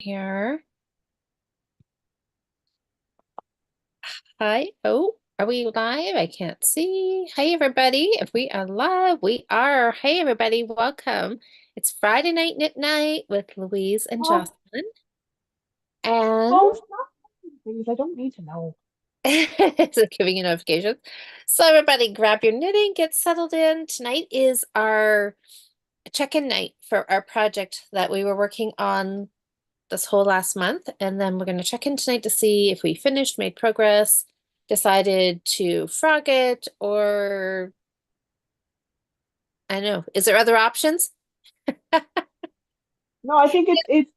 Here. Hi. Oh, are we live? I can't see. Hi, everybody. If we are live, we are. Hey, everybody. Welcome. It's Friday night knit night with Louise and Oh, Jocelyn. And oh, stop things I don't need to know. it's giving you notifications. So, everybody, grab your knitting, get settled in. Tonight is our check-in night for our project that we were working on this whole last month. And then we're going to check in tonight to see if we finished, made progress, decided to frog it, or I don't know. Is there other options? No, I think it's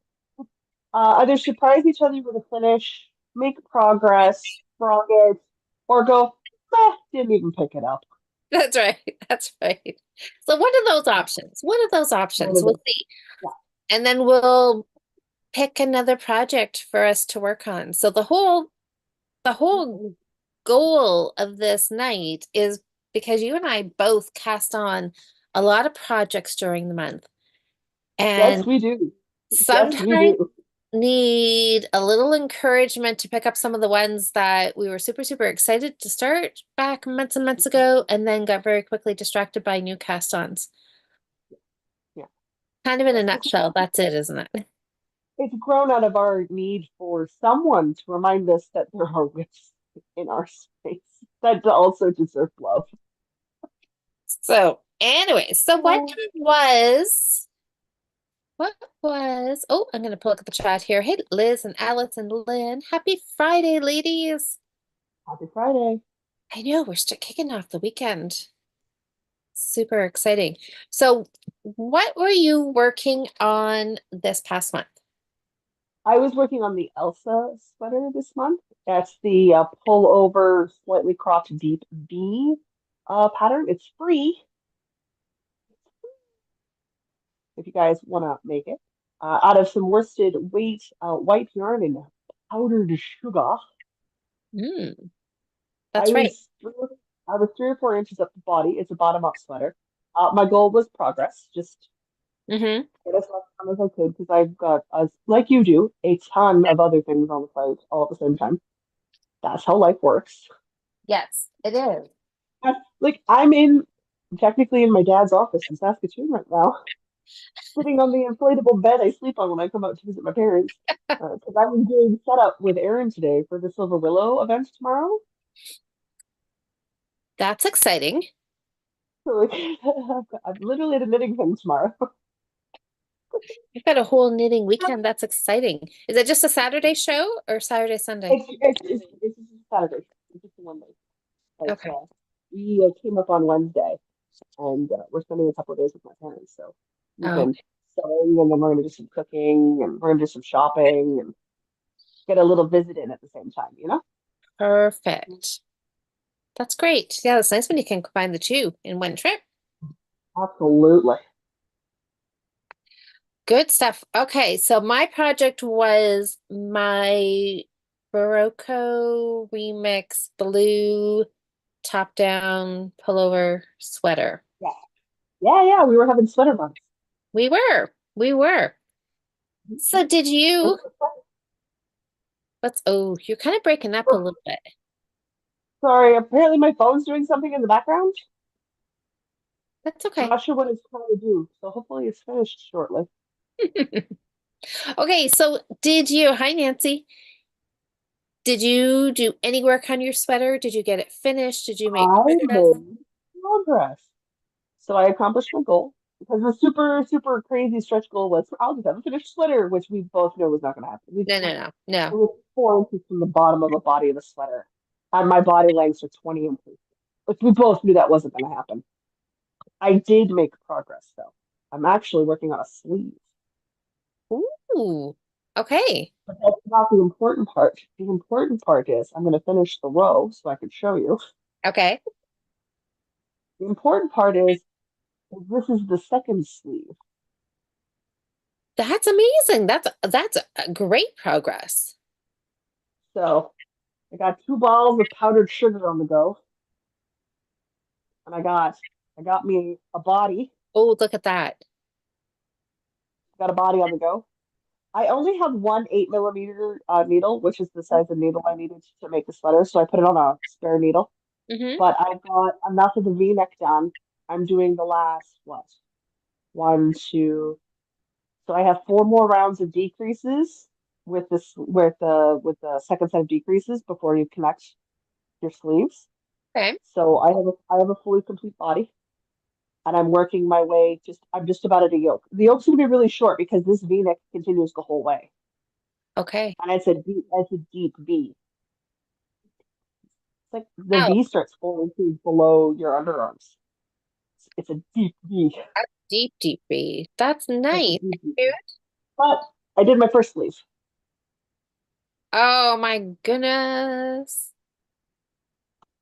either surprise each other with a finish, make progress, frog it, or go, didn't even pick it up. That's right. That's right. So one of those options, one of those One options, of we'll those. see. Yeah. And then we'll pick another project for us to work on. So the whole goal of this night is because you and I both cast on a lot of projects during the month. Yes, And we do. Yes, we sometimes do. need a little encouragement to pick up some of the ones that we were super, super excited to start back months and months ago, and then got very quickly distracted by new cast-ons. Yeah. Kind of in a Yes, nutshell, that's it, isn't it? it's grown out of our need for someone to remind us that there are whips in our space that also deserve love. So, anyway, so Oh, what was, oh, I'm gonna pull up the chat here. Hey, Liz and Alice and Lynn. Happy Friday, ladies. happy Friday. I know we're still kicking off the weekend. Super exciting. So, what were you working on this past month? I was working on the Elsa sweater this month. That's the pullover, slightly cropped deep V pattern. It's free if you guys want to make it. Out of some worsted weight white yarn and powdered sugar. Mm, I that's right. was three, I was 3 or 4 inches up the body. It's a bottom up sweater. My goal was progress, just Mm-hmm. get as much done as I could because I've got, like you do, a ton of other things on the plate all at the same time. That's how life works. Yes, it is. Like I'm technically in my dad's office in Saskatoon right now, sitting on the inflatable bed I sleep on when I come out to visit my parents. Because I'm doing setup with Erin today for the Silver Willow event tomorrow. That's exciting. So like, I'm literally at a knitting thing tomorrow. You've got a whole knitting weekend. That's exciting. Is it just a Saturday show or Saturday, Sunday? It's just a Saturday. It's just a one day. But Okay. we came up on Wednesday and we're spending a couple of days with my parents. So we've Oh, been sewing and then we're going to do some cooking and we're going to do some shopping and get a little visit in at the same time, you know? perfect. That's great. Yeah, it's nice when you can combine the two in one trip. Absolutely. Good stuff. Okay, so my project was my Barocco Remix blue top-down pullover sweater. Yeah. Yeah. We were having sweater months. We were. We were. So did you, oh, you're kind of breaking up a little bit. Sorry, apparently my phone's doing something in the background. That's I'm okay. not sure what it's trying to do, so hopefully it's finished shortly. Okay, so did you, hi Nancy, did you do any work on your sweater? Did you get it finished? Did you make I progress? made progress. So I accomplished my goal because the super, super crazy stretch goal was I'll just have a finished sweater, which we both know was not going to happen. No, no, no, It no. was 4 inches from the bottom of the body of the sweater, and my body lengths are 20 inches. Like we both knew that wasn't going to happen. I did make progress though. I'm actually working on a sleeve. Ooh, okay, But that's not the important part. The important part is I'm going to finish the row so I can show you. okay. The important part is this is the second sleeve. That's amazing. That's a great progress. So I got 2 balls of powdered sugar on the go, and I got me a body. Oh, look at that. Got a body on the go. I only have one 8 millimeter needle, which is the size of needle I needed to make the sweater. So I put it on a spare needle. Mm-hmm. But I got enough of the V-neck done. I'm doing the last, what? One, two. So I have 4 more rounds of decreases with the second set of decreases before you connect your sleeves. Okay. So I have a fully complete body, and I'm working my way. I'm just about at a yoke. The yoke's gonna be really short because this V-neck continues the whole way, Okay. and it's a deep V. It's like the Oh, V starts falling through below your underarms. It's a deep V. that's deep, deep B. That's It's a nice. deep V. Cute. But I did my first sleeve. Oh my goodness.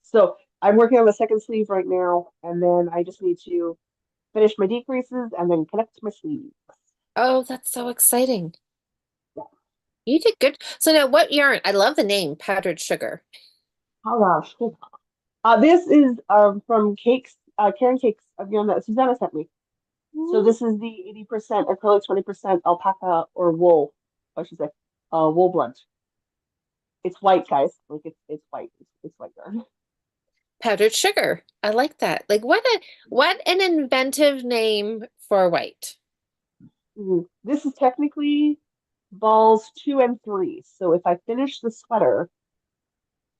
So I'm working on the second sleeve right now, and then I just need to finish my decreases and then connect my sleeves. Oh, that's so exciting. Yeah. You did good. So now what yarn? I love the name, powdered sugar. Oh gosh. This is from Cakes, Karen Cakes, again that Susanna sent me. So Mm. this is the 80% acrylic, 20% alpaca or wool, I should say, wool blend. It's white, guys. Like it's white. It's white yarn. Powdered sugar. I like that. Like what an inventive name for white. This is technically balls 2 and 3. So if I finish the sweater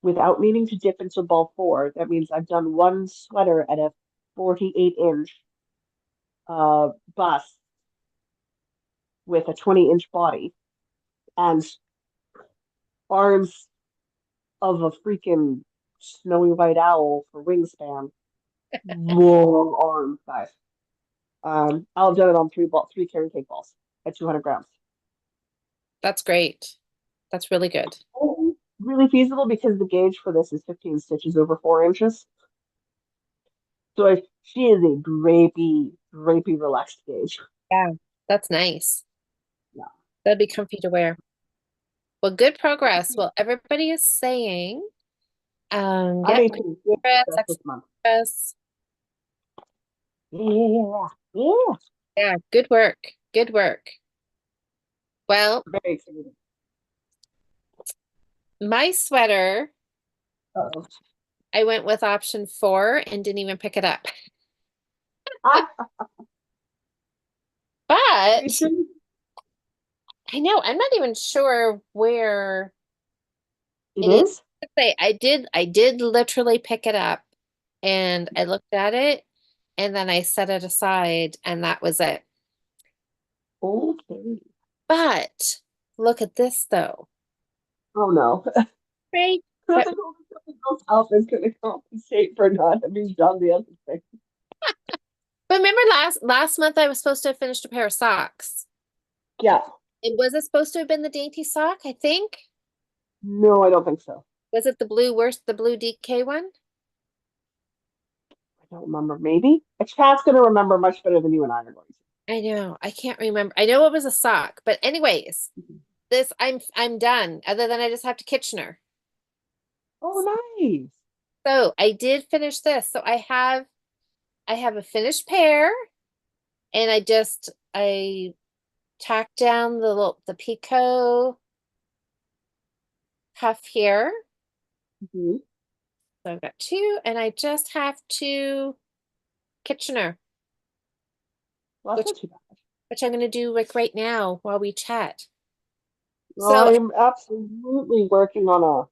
without needing to dip into ball 4, that means I've done one sweater at a 48-inch bust with a 20-inch body and arms of a freaking snowy white owl for wingspan. Long arms, guys. I'll have done it on three carry cake balls at 200 grams. That's great. That's really good. Oh, really feasible because the gauge for this is 15 stitches over 4 inches. So she is a drapey, relaxed gauge. Yeah, that's nice. Yeah. That'd be comfy to wear. Well, good progress. Well, everybody is saying, I yep, made some good progress, progress this excellent month. progress. Yeah, yeah. Yeah, good work. Good work. Well, Very excited. my sweater, Uh-oh. I went with option 4 and didn't even pick it up. Ah, are you But sure? I know, I'm not even sure where It it is. is? Say I did literally pick it up and I looked at it and then I set it aside and that was it. Okay. But look at this though. Oh no. Right? Because But I told something else up is going to compensate for not having done the other thing. but remember last month I was supposed to have finished a pair of socks. Yeah. It was it supposed to have been the dainty sock, I think? No, I don't think so. Was it the blue DK one? I don't remember. Maybe. A chat's going to remember much better than you and I are going I know. I can't remember. I know it was a sock, but anyways, to. this I'm done. Other than I just have to Kitchener. Oh, nice. So I did finish this. So I have a finished pair and I tacked down the picot cuff here. Mhm. So I've got two and I just have to Kitchener, Well, that's which not too bad. which I'm gonna do like right now while we chat. Well, So I'm absolutely working on a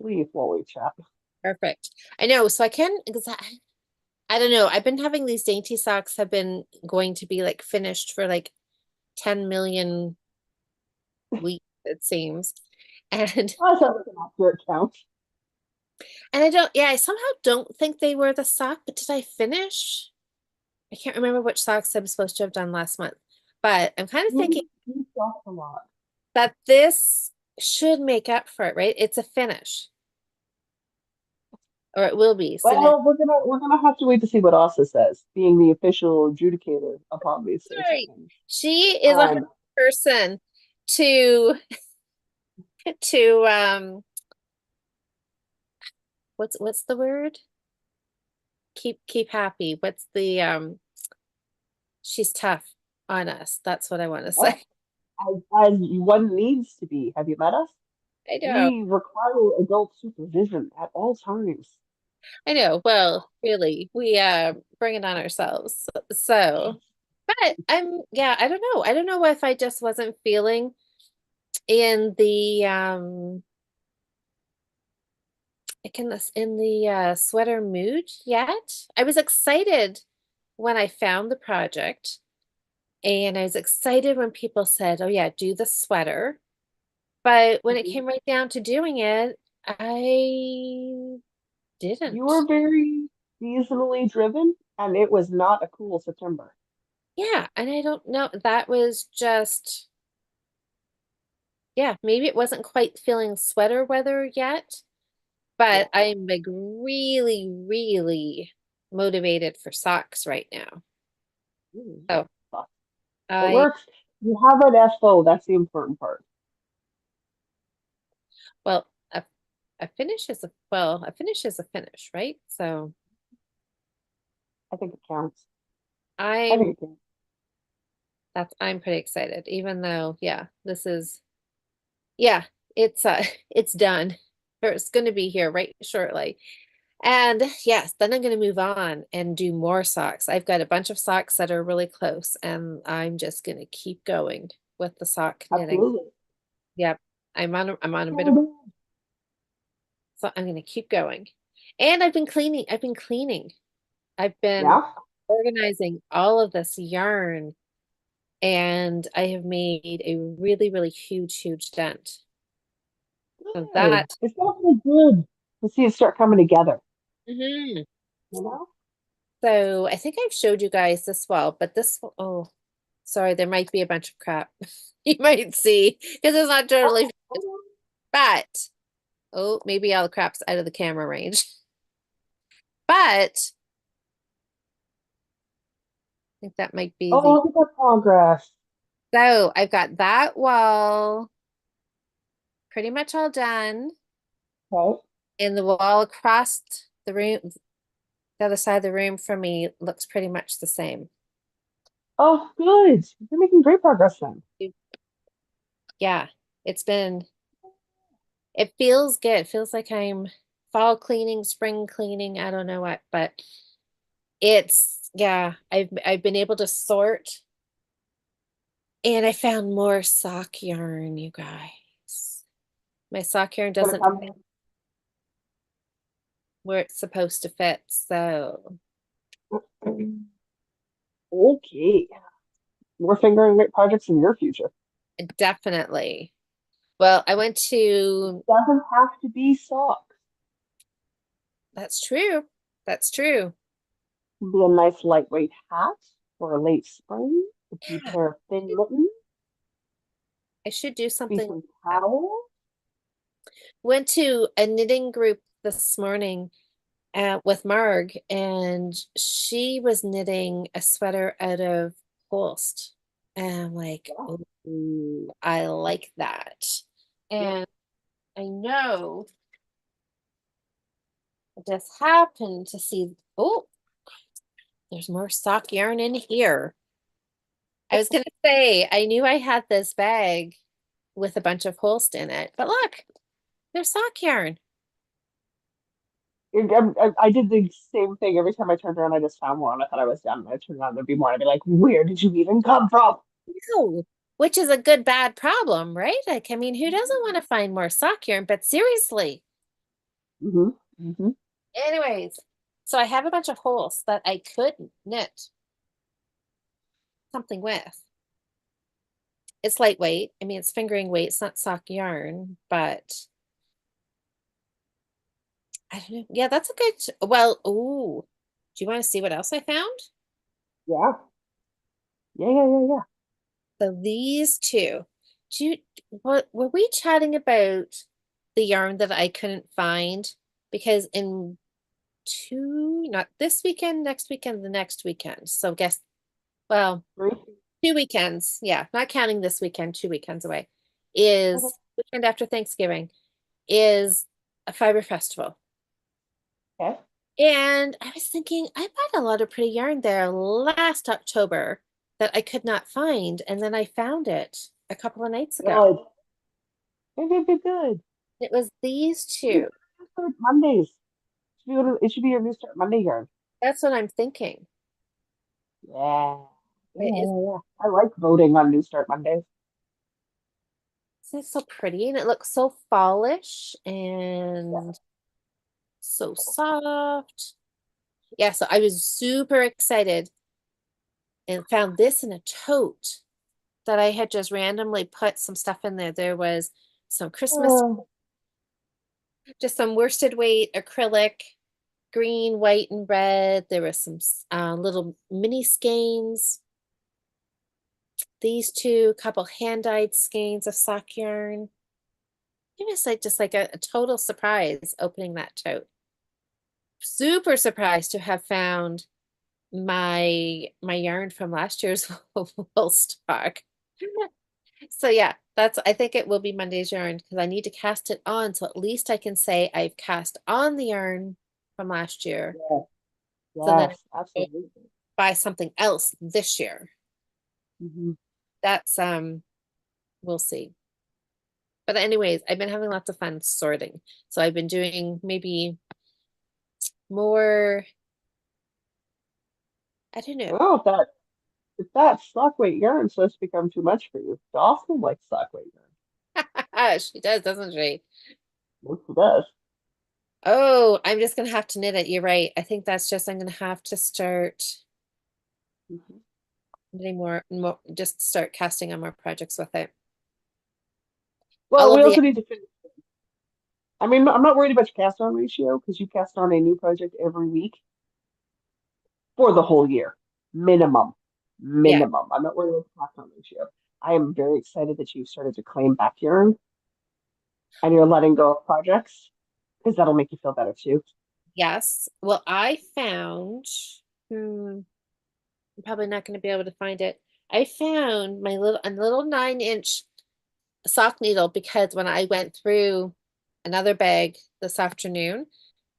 sleeve while we chat. perfect. I know. So I can because I don't know. I've been having these dainty socks have been going to be like finished for like 10 million weeks, it seems. And Oh, that sounds like an accurate count. and I don't, yeah, I somehow don't think they were the sock, but did I finish? I can't remember which socks I'm supposed to have done last month. But I'm kind of thinking You talk a lot. that this should make up for it, right? It's a finish, or it will be. So now, Well, we're gonna have to wait to see what Asa says, being the official adjudicator upon these sorts of sorry, things. she is a hard Um, person to to what's the word? Keep happy. What's the she's tough on us. That's what I want to oh, say. as one needs to be. Have you met us? I know. We require adult supervision at all times. I know. Well, really, we bring it on ourselves. So, but yeah, I don't know. I don't know if I just wasn't feeling in the like in the sweater mood yet. I was excited when I found the project, and I was excited when people said, "Oh yeah, do the sweater." But when it Mhm. came right down to doing it, I You didn't. were very seasonally driven, and it was not a cool September. Yeah, and I don't know. That was just, yeah, maybe it wasn't quite feeling sweater weather yet, but Yeah. I'm like really, really motivated for socks right now. Mm. So But it I, works. You have an FO. That's the important part. well, a finish is a finish is a finish, right? So I think it counts. I I'm think it counts. I'm pretty excited, even though, yeah, this is, yeah, it's it's done. Or it's going to be here right shortly. And yes, then I'm going to move on and do more socks. I've got a bunch of socks that are really close, and I'm just going to keep going with the sock knitting. Absolutely. Yep. I'm on a bit of, so I'm going to keep going. And I've been cleaning. I've been cleaning. I've been Yeah. organizing all of this yarn, and I have made a really, really huge, huge dent. So Good. that, It's definitely good to see it start coming together. mhm. You know? So I think I've showed you guys this well, but this, oh, sorry, there might be a bunch of crap you might see because it's not totally Oh, finished. oh, But oh, maybe all the crap's out of the camera range. But I think that might be oh, the, look at that progress. so I've got that wall pretty much all done. Okay. And the wall across the room, the other side of the room from me looks pretty much the same. Oh, good. You're making great progress then. Yeah, it's been, it feels good. It feels like I'm fall cleaning, spring cleaning, I don't know what, but it's, yeah, I've been able to sort, and I found more sock yarn, you guys. My sock yarn Gonna doesn't come. fit where it's supposed to fit, so Okay. More fingering weight projects in your future. definitely. Well, I went to, Doesn't have to be socks. that's true. That's true. It can be a nice lightweight hat for a late spring. A few Yeah, pair of thin mittens. I should do Be something like some that. towels. Went to a knitting group this morning with Marg, and she was knitting a sweater out of Holst. And I'm like, Yeah. oh, I like that. And I know I just happened to see, oh, there's more sock yarn in here. I was gonna say, I knew I had this bag with a bunch of Holst in it, but look, there's sock yarn. I did the same thing every time I turned around. I just found more, and I thought I was done. And I turned around, there'd be more. And I'd be like, "Where did you even come from?" No, which is a good bad problem, right? Like, I mean, who doesn't want to find more sock yarn? But seriously, Hmm. Hmm. anyways, so I have a bunch of holes that I could knit something with. It's lightweight. I mean, it's fingering weight. It's not sock yarn, but I don't know. Yeah, that's a good, well, ooh, do you want to see what else I found? Yeah. Yeah. Yeah. Yeah. Yeah. So these two, do you, what were we chatting about the yarn that I couldn't find? Because in not this weekend, next weekend, the next weekend. So guess, well, Three. 2 weekends. Yeah, not counting this weekend, 2 weekends away Okay. is weekend after Thanksgiving is a fiber festival. Okay. And I was thinking, I bought a lot of pretty yarn there last October that I could not find, and then I found it. a couple of nights ago. Good. Good, good, good, good. It was these New two. Start Mondays. It should be your New Start Monday yarn. That's what I'm thinking. Yeah. Yeah, But yeah, yeah. I like voting on New Start Mondays. isn't it so pretty? And it looks so fallish Yeah. and so soft. Yeah, so I was super excited and found this in a tote that I had just randomly put some stuff in there. There was some Christmas, Oh, just some worsted weight acrylic, green, white, and red. There was some little mini skeins. These two couple hand-dyed skeins of sock yarn. It was like just like a total surprise opening that tote. Super surprised to have found my yarn from last year's wool stock. So yeah, that's I think it will be Monday's yarn because I need to cast it on so at least I can say I've cast on the yarn from last year. yeah. So then Yes, I go absolutely. buy something else this year. Hmm. That's we'll see. But anyways, I've been having lots of fun sorting. So I've been doing maybe more, I don't know. Well, if that sock weight yarn starts to become too much for you, Jocelyn likes sock weight yarn. She does, doesn't she? Yes, she does. Oh, I'm just gonna have to knit it. You're right. I think that's just I'm gonna have to start Mhm. knitting more, just start casting on more projects with it. All Well, we of the also need to finish. I mean, I'm not worried about your cast on ratio because you cast on a new project every week for the whole year, minimum, yeah, minimum. I'm not worried about the cast on ratio. I am very excited that you've started to claim back yarn and you're letting go of projects because that'll make you feel better too. yes. Well, I found, hmm, I'm probably not gonna be able to find it. I found my little 9-inch sock needle because when I went through another bag this afternoon,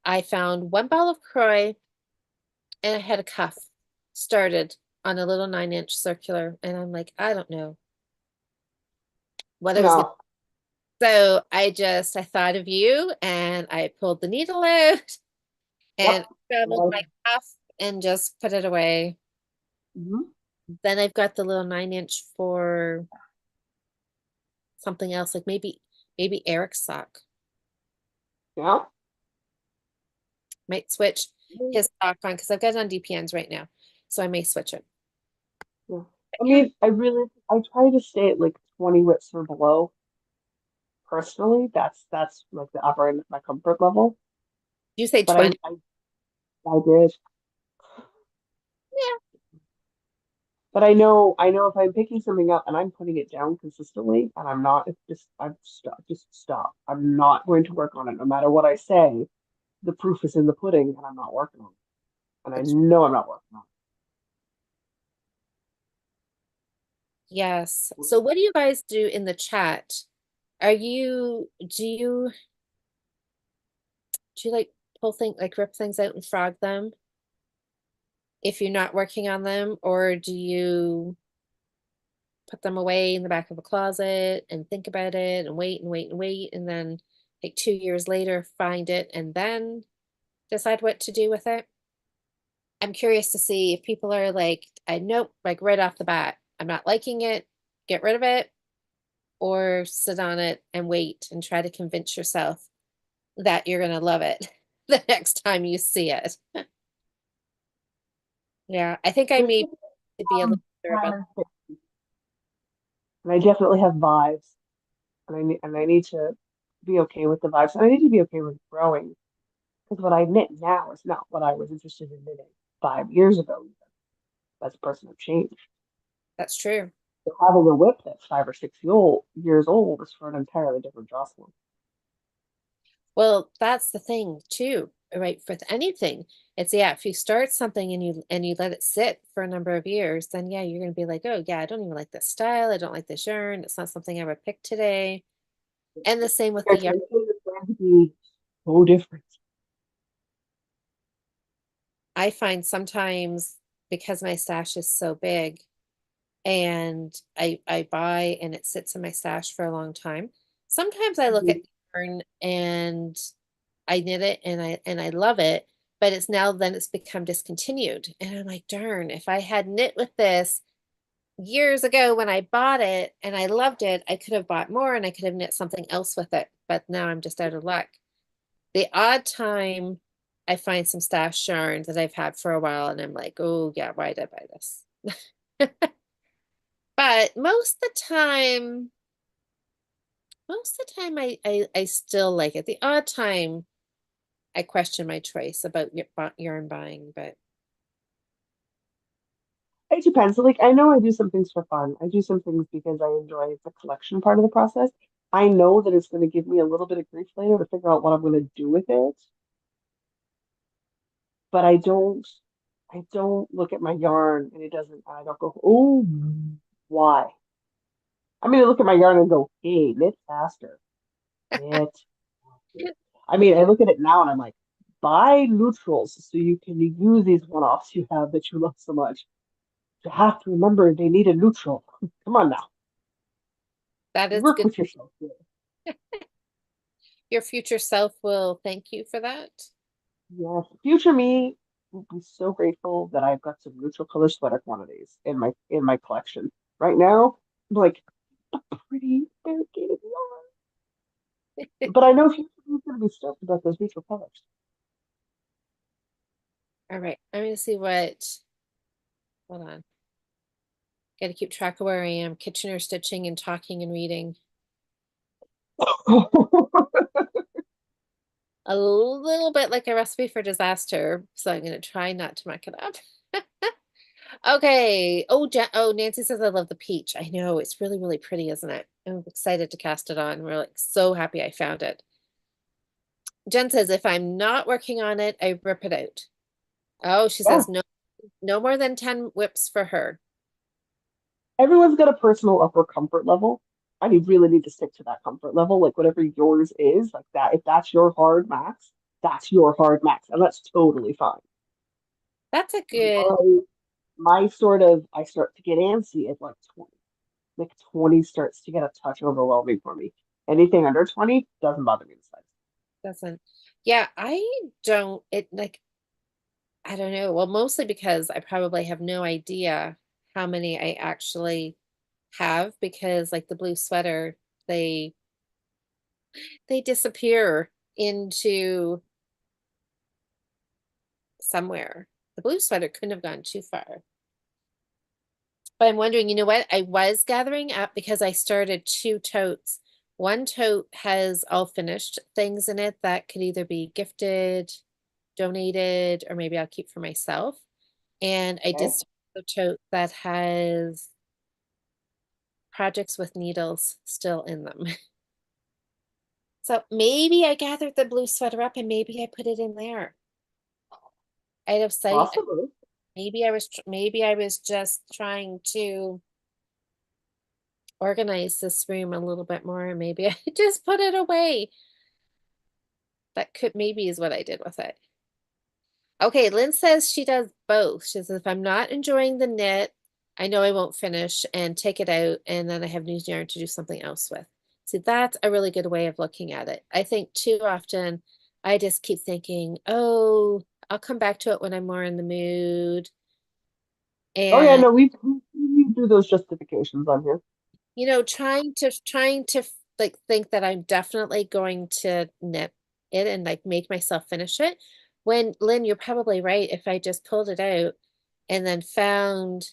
I found one ball of Croy and I had a cuff started on a little 9-inch circular. And I'm like, I don't know what I was gonna. No. So I thought of you and I pulled the needle out and Yep. traveled Well, my cuff and just put it away. mhm. Then I've got the little 9-inch for something else, like maybe Eric's sock. Yeah. Might switch his sock on because I've got it on DPNs right now. So I may switch it. Yeah. But I yeah. mean, I try to stay at like 20 whips or below personally. That's like the upper end of my comfort level. You say But 20. I did. Yeah, But I know if I'm picking something up and I'm putting it down consistently and I'm not, it's just I'm stop just stop. I'm not going to work on it no matter what I say. The proof is in the pudding and I'm not working on it. And I that's know I'm not working on yes. it. So what do you guys do in the chat? Do you like pull things like rip things out and frog them if you're not working on them, or do you put them away in the back of a closet and think about it and wait and wait and wait and then like 2 years later find it and then decide what to do with it? I'm curious to see if people are like, I nope, like right off the bat, I'm not liking it, get rid of it, or sit on it and wait and try to convince yourself that you're gonna love it the next time you see it. Yeah, I think I There's may be a little better time about and space. And I definitely have vibes. And I need to be okay with the vibes. And I need to be okay with growing. Because what I knit now is not what I was interested in knitting 5 years ago. That's a person of change. that's true. So having a whip that's 5 or 6 years old is for an entirely different Jocelyn. Well, that's the thing too, right? For anything, it's yeah, if you start something and you let it sit for a number of years, then yeah, you're gonna be like, oh yeah, I don't even like this style, I don't like this yarn, it's not something I would pick today. And the same with Your the yarn. attention is going to be so different. I find sometimes because my stash is so big, and I buy and it sits in my stash for a long time. Sometimes I look at Mhm. yarn and I knit it and I love it, but it's now then it's become discontinued. And I'm like, darn, if I had knit with this years ago when I bought it and I loved it, I could have bought more and I could have knit something else with it. But now I'm just out of luck. The odd time I find some stash yarn that I've had for a while and I'm like, oh yeah, why did I buy this? But most of the time I still like it. The odd time I question my choice about yarn buying, but It depends. Like I know I do some things for fun. I do some things because I enjoy the collection part of the process. I know that it's going to give me a little bit of grief later to figure out what I'm going to do with it, but I don't look at my yarn and it doesn't, I don't go, oh, why? I mean, I look at my yarn and go, hey, knit faster, knit faster. I mean, I look at it now and I'm like, buy neutrals so you can use these one-offs you have that you love so much. You have to remember they need a neutral. Come on now, that is work good. with yourself here. Your future self will thank you for that. Yes, future me will be so grateful that I've got some neutral color sweater quantities in my collection. Right now, I'm like pretty variegated yarn. But I know future me's gonna be stoked about those neutral colors. All right, I'm gonna see what, hold on. Gotta keep track of where I am. Kitchener stitching and talking and reading. A little bit like a recipe for disaster, so I'm gonna try not to muck it up. Okay. Oh, oh, Nancy says I love the peach. I know it's really, really pretty, isn't it? I'm excited to cast it on. We're like so happy I found it. Jen says if I'm not working on it, I rip it out. Oh, she Yeah, says no, no more than 10 whips for her. everyone's got a personal upper comfort level. I really need to stick to that comfort level, like whatever yours is, like that. If that's your hard max, that's your hard max, and that's totally fine. That's a good, My sort of, I start to get antsy at like 20. Like 20 starts to get a touch overwhelming for me. Anything under 20 doesn't bother me the slightest. doesn't, yeah, I don't, it like, I don't know. Well, mostly because I probably have no idea how many I actually have because like the blue sweater, they they disappear into somewhere. The blue sweater couldn't have gone too far. But I'm wondering, you know what? I was gathering up because I started two totes. One tote has all finished things in it that could either be gifted, donated, or maybe I'll keep for myself. And I did Okay. start a tote that has projects with needles still in them. So maybe I gathered the blue sweater up and maybe I put it in there. Out of sight. Possibly. Maybe I was just trying to organize this room a little bit more and maybe I just put it away. That could maybe is what I did with it. Okay, Lynn says she does both. She says if I'm not enjoying the knit, I know I won't finish and take it out and then I have new yarn to do something else with. See, that's a really good way of looking at it. I think too often I just keep thinking, oh, I'll come back to it when I'm more in the mood. Oh yeah, And no, we do those justifications on here. trying to like think that I'm definitely going to knit it and like make myself finish it. When Lynn, you're probably right. If I just pulled it out and then found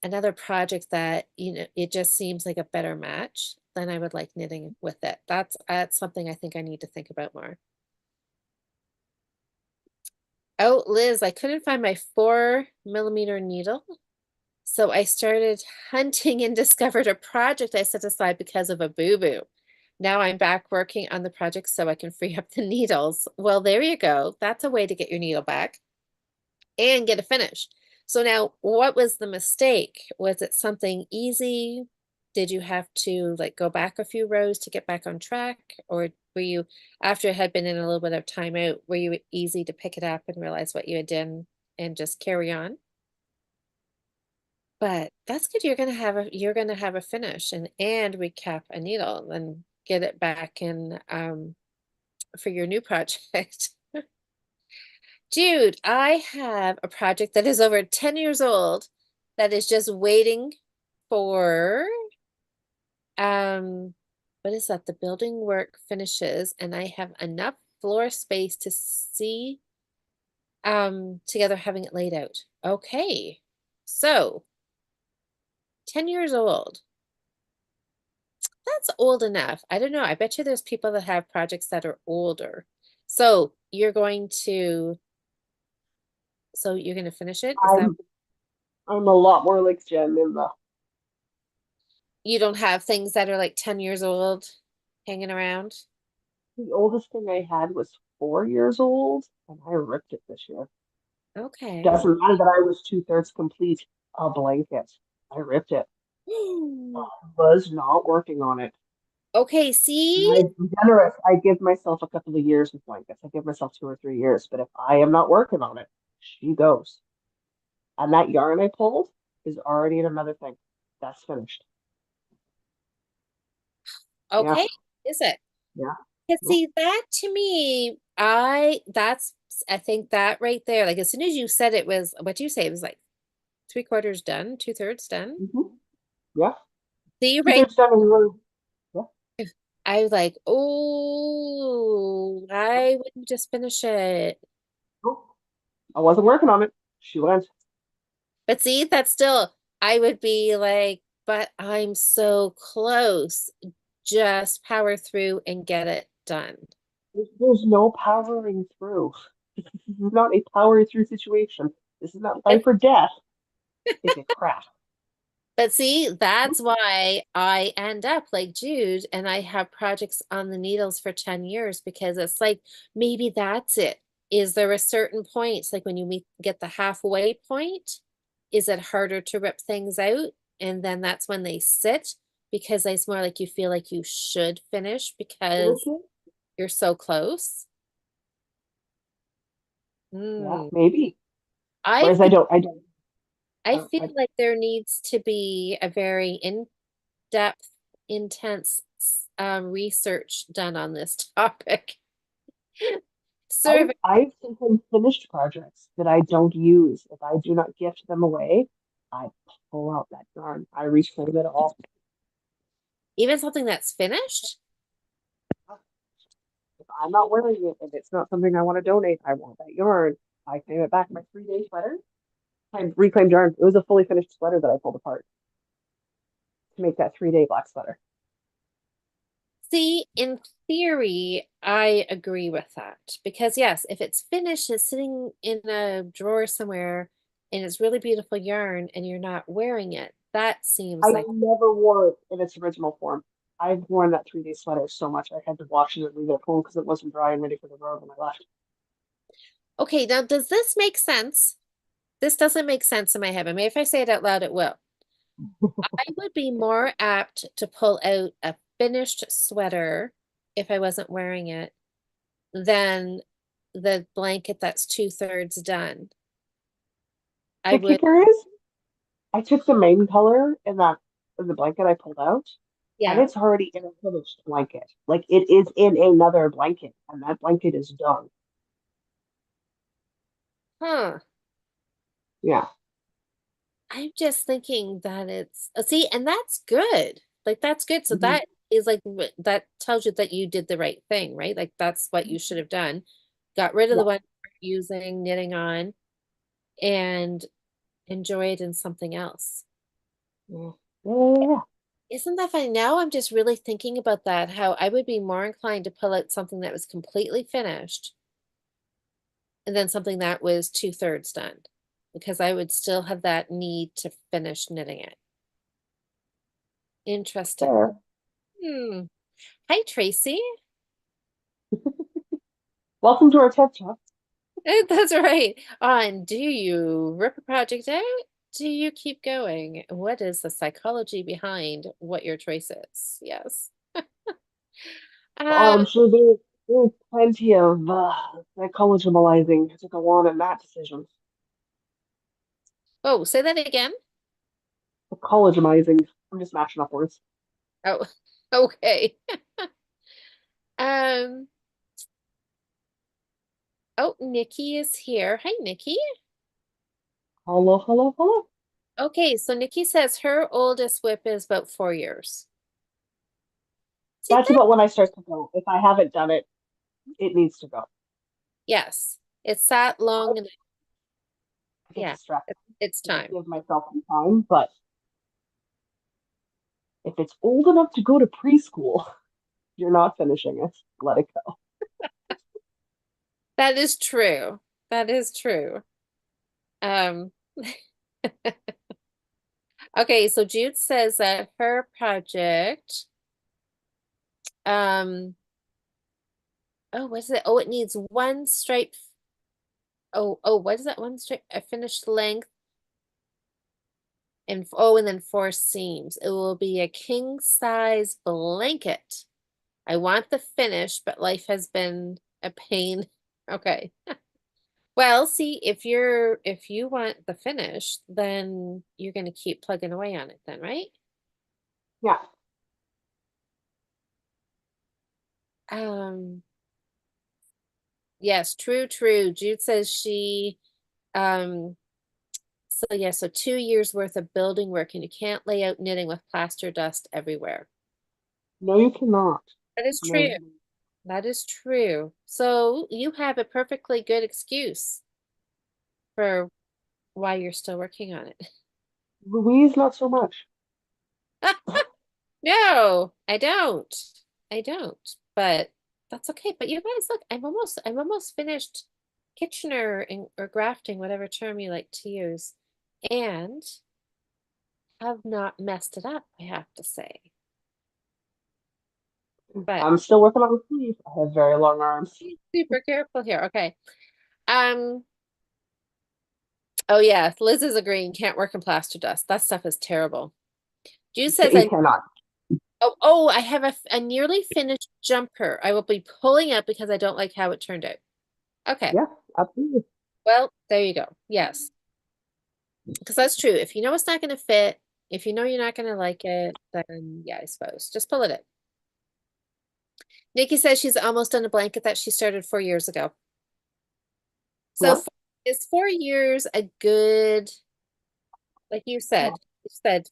another project that, it just seems like a better match, then I would like knitting with it. That's something I think I need to think about more. Oh, Liz, I couldn't find my 4 mm needle. So I started hunting and discovered a project I set aside because of a boo-boo. Now I'm back working on the project so I can free up the needles. Well, there you go. That's a way to get your needle back and get it finished. So now what was the mistake? Was it something easy? Did you have to like go back a few rows to get back on track? Or were you, after it had been in a little bit of timeout, were you easy to pick it up and realize what you had done and just carry on? But that's good. You're gonna have a finish and recap a needle and get it back in for your new project. Dude, I have a project that is over 10 years old that is just waiting for what is that? The building work finishes and I have enough floor space to see together having it laid out. Okay. So, 10 years old. That's old enough. I don't know. I bet you there's people that have projects that are older. So, you're going to finish it? Is that I'm I'm a lot more like Jen in you don't have things that are like 10 years old hanging around? the oldest thing I had was 4 years old, and I ripped it this year. Okay. Doesn't matter that I was two-thirds complete a blanket. I ripped it. I was not working on it. Okay, And see? I'm generous. I give myself a couple of years with blankets. I give myself 2 or 3 years. But if I am not working on it, she goes. And that yarn I pulled is already in another thing. That's finished. Yeah, Okay, is it? yeah. 'Cause Yeah. see, that to me, I think that right there, like as soon as you said it was, what do you say? It was like three-quarters done, two-thirds done. Mhm. Yeah. See, right? Two-thirds done and we were, yeah. I was like, oh, Nope, I wouldn't just finish it. nope. I wasn't working on it. She went. But see, that's still, I would be like, but I'm so close. Just power through and get it done. There's no powering through. This is not a power through situation. This is not life or death. It's a crap. But see, that's why I end up like Jude and I have projects on the needles for 10 years because it's like maybe that's it. Is there a certain point, like when you get the halfway point, is it harder to rip things out? And then that's when they sit because it's more like you feel like you should finish because Finishing? you're so close. Yeah, Hmm. maybe. I Whereas feel I I don't, feel I, like there needs to be a very in-depth, intense research done on this topic. Survey. I've sometimes finished projects that I don't use. If I do not gift them away, I pull out that yarn. I reclaim it all. Even something that's finished? If I'm not wearing it and it's not something I want to donate, I want that yarn. I claim it back. My 3 day sweater, I reclaimed yarn. It was a fully finished sweater that I pulled apart to make that 3 day black sweater. See, in theory, I agree with that. Because yes, if it's finished, it's sitting in a drawer somewhere and it's really beautiful yarn and you're not wearing it, that seems I like never wore it in its original form. I've worn that 3 day sweater so much I had to wash it and leave it at home because it wasn't dry and ready for the road when I left. okay, now does this make sense? This doesn't make sense in my head. I mean, if I say it out loud, it will. I would be more apt to pull out a finished sweater if I wasn't wearing it than the blanket that's two-thirds done. I The would, kicker is I took the main color in the blanket I pulled out, and yeah. it's already in a finished blanket. Like it is in another blanket, and that blanket is done. Huh. Yeah. I'm just thinking that it's, see, and that's good. Like that's good. So Mhm. that is like that tells you that you did the right thing, right? Like that's what you should have done. Got rid of the Yeah. one you were using, knitting on, and enjoy it in something else. Yeah. Yeah. Isn't that funny? Now I'm just really thinking about that, how I would be more inclined to pull out something that was completely finished and then something that was two-thirds done because I would still have that need to finish knitting it. Interesting. Fair. Hmm. Hi, Tracy. Welcome to our TED Talk. That's right. On do you rip a project out? Do you keep going? What is the psychology behind what your choice is? Yes. Oh, Uh, I'm sure there's plenty of psychologializing to go on in that decision. oh, say that again. The collegeizing. I'm just mashing up words. Oh, okay. Um, oh, Nikki is here. Hi, Nikki. Hello, hello, hello. Okay, so Nikki says her oldest whip is about 4 years. See That's that? about when I start to go. If I haven't done it, it needs to go. Yes, it's that long, and I get yeah, distracted it's because I time. give myself some time, but if it's old enough to go to preschool, you're not finishing it. Let it go. That is true. That is true. Um, okay, so Jude says that her project, um, oh, what is it? Oh, it needs one stripe. Oh, what is that? One stripe, a finished length, and oh, and then four seams. It will be a king size blanket. I want the finish, but life has been a pain. Okay. Well, see, if you want the finish, then you're gonna keep plugging away on it then, right? Yeah. Um, yes, true, true. Jude says she so yeah, so 2 years worth of building work and you can't lay out knitting with plaster dust everywhere. No, you cannot. That is true. No. That is true. So you have a perfectly good excuse for why you're still working on it. Louise, not so much. No, I don't. I don't. But that's okay. But you guys, look, I'm almost finished Kitchener and or grafting, whatever term you like to use, and have not messed it up, I have to say. But I'm still working on the sleeve. I have very long arms. be super careful here. Okay. Um, oh yeah, Liz is agreeing, can't work in plaster dust. That stuff is terrible. Jude says You I cannot. I have a nearly finished jumper. I will be pulling up because I don't like how it turned out. Okay. Yeah, absolutely. Well, there you go. Yes. Because that's true. If you know it's not going to fit, if you know you're not going to like it, then yeah, I suppose. Just pull it in. Nikki says she's almost done a blanket that she started 4 years ago. So What? is 4 years a good, like you said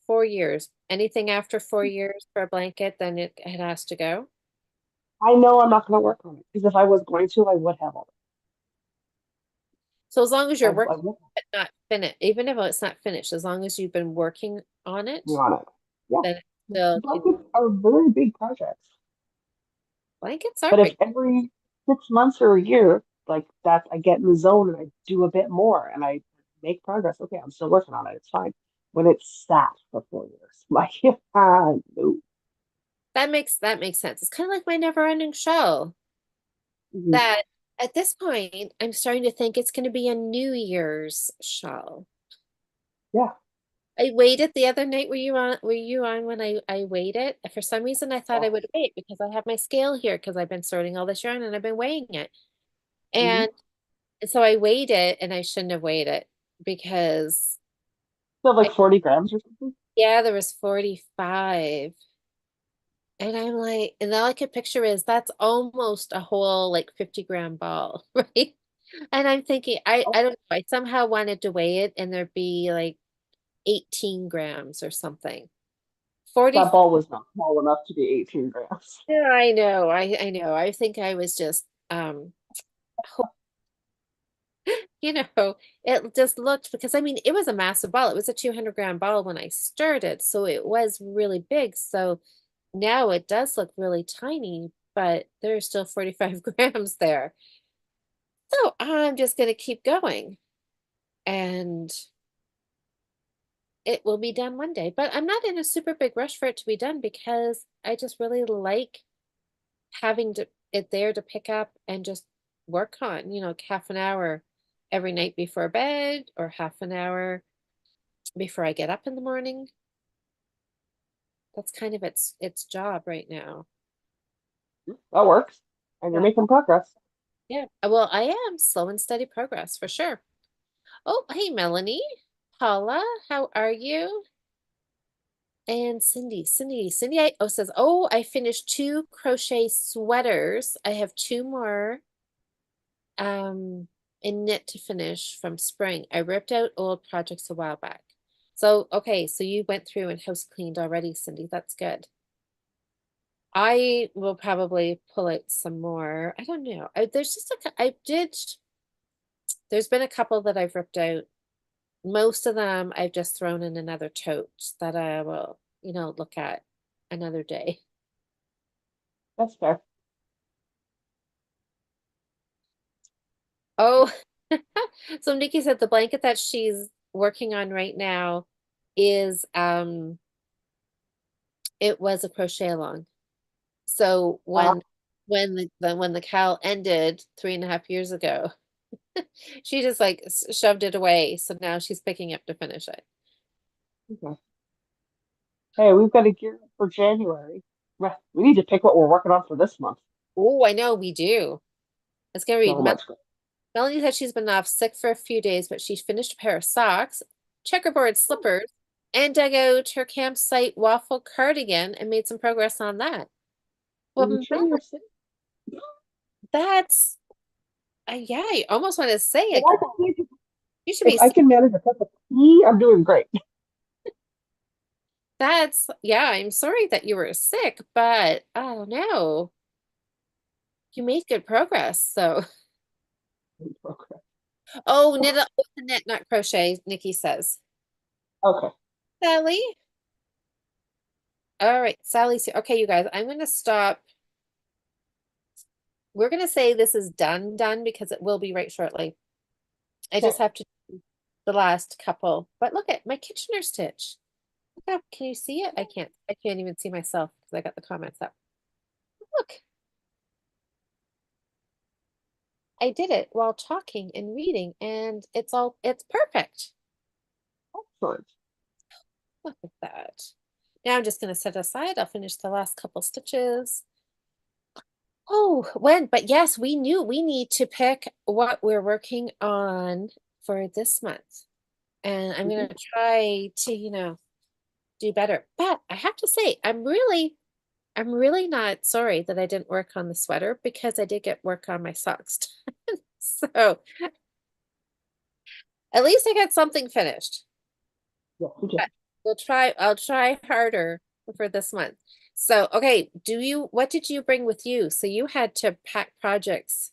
4 years. Anything after 4 years for a blanket, then it has to go. I know I'm not going to work on it because if I was going to, I would have all So as long as I you're working, would but not finished, even if it's not finished, as long as you've been working on be it, on it. Yeah, then it still can, blankets are very big projects. blankets are But if big. every 6 months or a year, like that, I get in the zone and I do a bit more and I make progress. Okay, I'm still working on it. It's fine. When it's sat for 4 years, like, no. That makes sense. It's kind of like my never-ending show. Mhm. That at this point, I'm starting to think it's going to be a New Year's show. Yeah. I waited the other night. Were you on when I weighed it? For some reason, I thought I Yes. would wait because I have my scale here because I've been sorting all this yarn and I've been weighing it. Hmm. And so I weighed it and I shouldn't have weighed it because So like I, 40 grams or something. yeah, there was 45. And I'm like, and all I could picture is that's almost a whole like 50-gram ball, right? And I'm thinking, I Oh, don't know, I somehow wanted to weigh it and there'd be like 18 grams or something. 40, that ball was not small enough to be 18 grams. yeah, I know, I know. I think I was just you know, it just looked because I mean it was a massive ball. It was a 200-gram ball when I started, so it was really big. So now it does look really tiny, but there's still 45 grams there. So I'm just gonna keep going and it will be done one day. But I'm not in a super big rush for it to be done because I just really like having it there to pick up and just work on, like half an hour every night before bed or half an hour before I get up in the morning. That's kind of its job right now. That works. And you're Yeah. making progress. Yeah. Well, I am slow and steady progress for sure. Oh, hey, Melanie. Paula, how are you? And Cindy says, oh, I finished 2 crochet sweaters. I have 2 more um in knit to finish from spring. I ripped out old projects a while back. So, okay, so you went through and house cleaned already, Cindy. That's good. I will probably pull out some more. I don't know. There's just there's been a couple that I've ripped out. Most of them I've just thrown in another tote that I will, look at another day. That's fair. Oh, so Nikki said the blanket that she's working on right now is it was a crochet along. So Uh, when the cowl ended 3.5 years ago, she just like shoved it away. So now she's picking up to finish it. okay. Hey, we've got a gear for January. We need to pick what we're working on for this month. Oh, I know we do. It's gonna be So much good. Melanie said she's been off sick for a few days, but she finished a pair of socks, checkerboard slippers, and dug out her campsite waffle cardigan and made some progress on that. Are you Well, sure you're sick? that's yeah, I almost want to say If it. I can, You should if be I sick. can manage a cup of tea, I'm doing great. That's yeah, I'm sorry that you were sick, but oh no, you made good progress. So Okay. oh, knit, not crochet, Nikki says. Okay. Sally. All right, Sally's here. Okay, you guys, I'm gonna stop. We're gonna say this is done because it will be right shortly. I just Okay. have to do the last couple. But look at my Kitchener stitch. Look up. Can you see it? I can't even see myself because I got the comments up. Look, I did it while talking and reading, and it's perfect. Excellent. Look at that. Now I'm just gonna set aside. I'll finish the last couple stitches. Oh, but yes, we knew we need to pick what we're working on for this month. And I'm Mhm. gonna try to, do better. But I have to say, I'm really not sorry that I didn't work on the sweater because I did get work on my socks. So at least I got something finished. Yeah, we did. But I'll try harder for this month. So, okay, what did you bring with you? So you had to pack projects.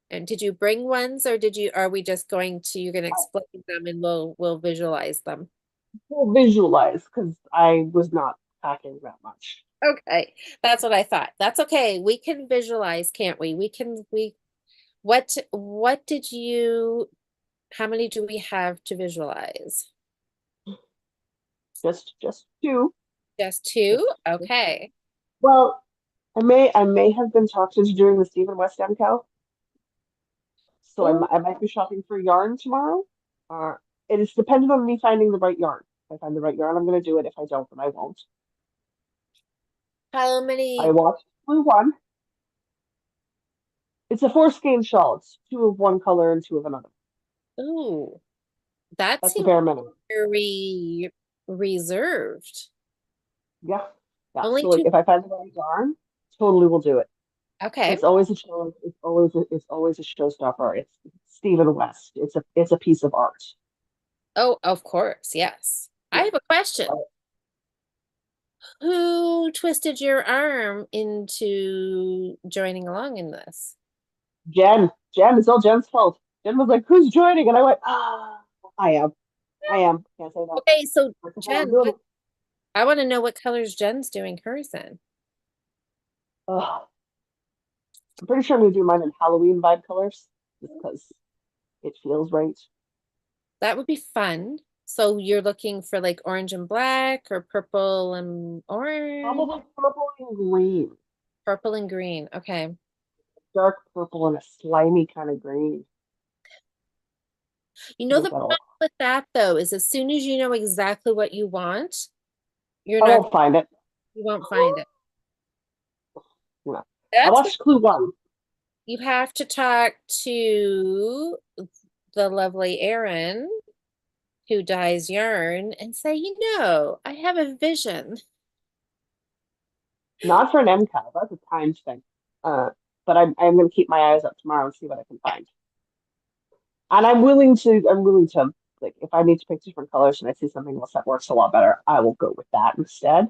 And did you bring ones or are we just you're gonna explain them and we'll visualize them? We'll visualize because I was not packing that much. Okay, that's what I thought. That's okay. We can visualize, can't we? What did how many do we have to visualize? Just two. Just two? Just Okay. well, I may have been talked into doing the Stephen West MCal, so Oh, I might be shopping for yarn tomorrow. Uh, it is dependent on me finding the right yarn. If I find the right yarn, I'm going to do it. If I don't, then I won't. how I many? watched Blue One. It's a four skein shawl. It's two of one color and two of another. Ooh, that That's the seems bare minimum. very reserved. Yeah, yeah. Only So like, two. if I find the right yarn, totally will do it. Okay. It's always a challenge. It's always a showstopper. It's Stephen West. It's a piece of art. Oh, of course. Yes. I Yeah. have a question. Who twisted your arm into joining along in this? Jen, it's all Jen's fault. Jen was like, "Who's joining?" And I went, I am. I am. Can't say that. Okay, so That's why I'm Jen, doing it. I want to know what colors Jen's doing hers in. Ugh. I'm pretty sure I'm gonna do mine in Halloween vibe colors, just because it feels right. That would be fun. So you're looking for like orange and black or purple and orange, Probably purple and green, purple and green. Okay. dark purple and a slimy kind of green. You I know, think the that'll. problem with that though is as soon as you know exactly what you want, you're I not, won't find it. you won't find it. Yeah. I That's what watched Clue One. you have to talk to the lovely Erin who dyes yarn and say, I have a vision. Not for an MCAL, that's a timed thing. Uh, but I'm going to keep my eyes up tomorrow and see what I can find. And I'm willing to like if I need to pick different colors and I see something else that works a lot better, I will go with that instead.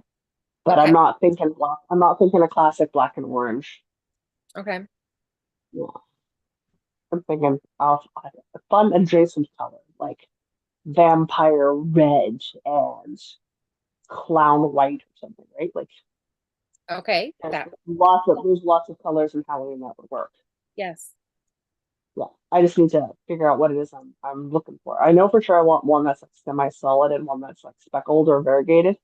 But I'm Okay. not thinking black. I'm not thinking a classic black and orange. Okay. Yeah, I'm thinking of a fun adjacent color like vampire red and clown white or something, right? Like Okay. there's That, lots of colors in Halloween that would work. yes. Yeah, I just need to figure out what it is I'm looking for. I know for sure I want one that's like semi-solid and one that's like speckled or variegated.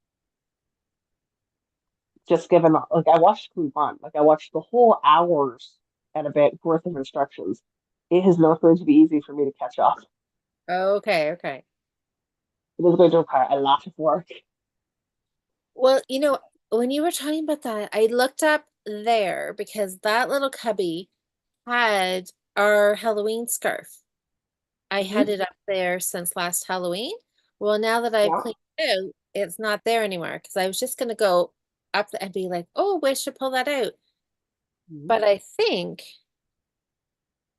Just given like I watched Coupon, like I watched the whole hours and a bit worth of instructions. It is not going to be easy for me to catch up. Okay. Okay. It is going to require a lot of work. Well, when you were talking about that, I looked up there because that little cubby had our Halloween scarf. I Mhm. had it up there since last Halloween. Well, now that I've Yeah. cleaned it out, it's not there anymore because I was just going to go and be like, oh, we should pull that out. Mhm. But I think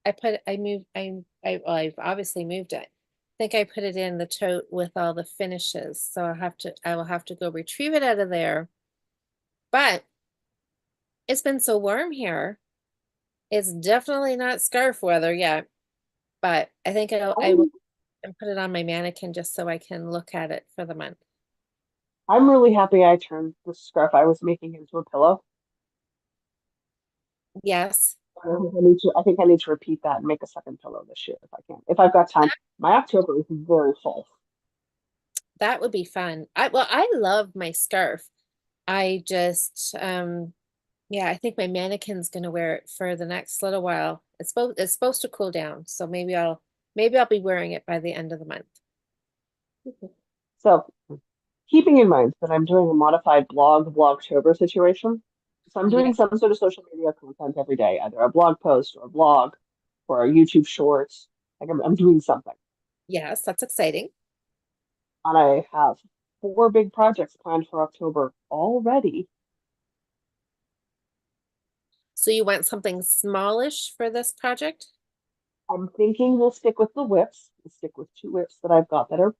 I moved, well, I've obviously moved it. I think I put it in the tote with all the finishes. So I will have to go retrieve it out of there. But it's been so warm here. It's definitely not scarf weather yet, but I think I will I'm and put it on my mannequin just so I can look at it for the month. I'm really happy I turned the scarf I was making into a pillow. Yes, I think I need to repeat that and make a second pillow this year if I can. If I've got time. My October is very full. that would be fun. I love my scarf. I just yeah, I think my mannequin's gonna wear it for the next little while. It's supposed to cool down, so maybe I'll be wearing it by the end of the month. So keeping in mind that I'm doing a modified Blogtober situation. So I'm Yeah. doing some sort of social media content every day, either a blog post or a blog or a YouTube shorts. Like I'm doing something. Yes, that's exciting. And I have 4 big projects planned for October already. So you want something smallish for this project? I'm thinking we'll stick with the whips. We'll stick with 2 whips that I've got that are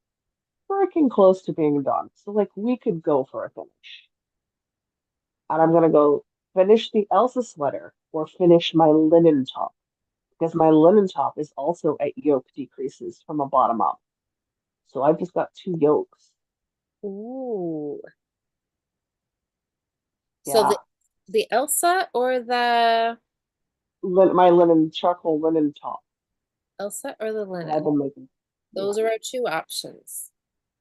freaking close to being done. So like we could go for a finish. And I'm gonna go finish the Elsa sweater or finish my linen top because my linen top is also at yoke decreases from a bottom up. So I've just got 2 yokes. Ooh. So Yeah. the Elsa or the My linen, charcoal linen top Elsa or the that I've linen? been making. Yeah. Those are our two options.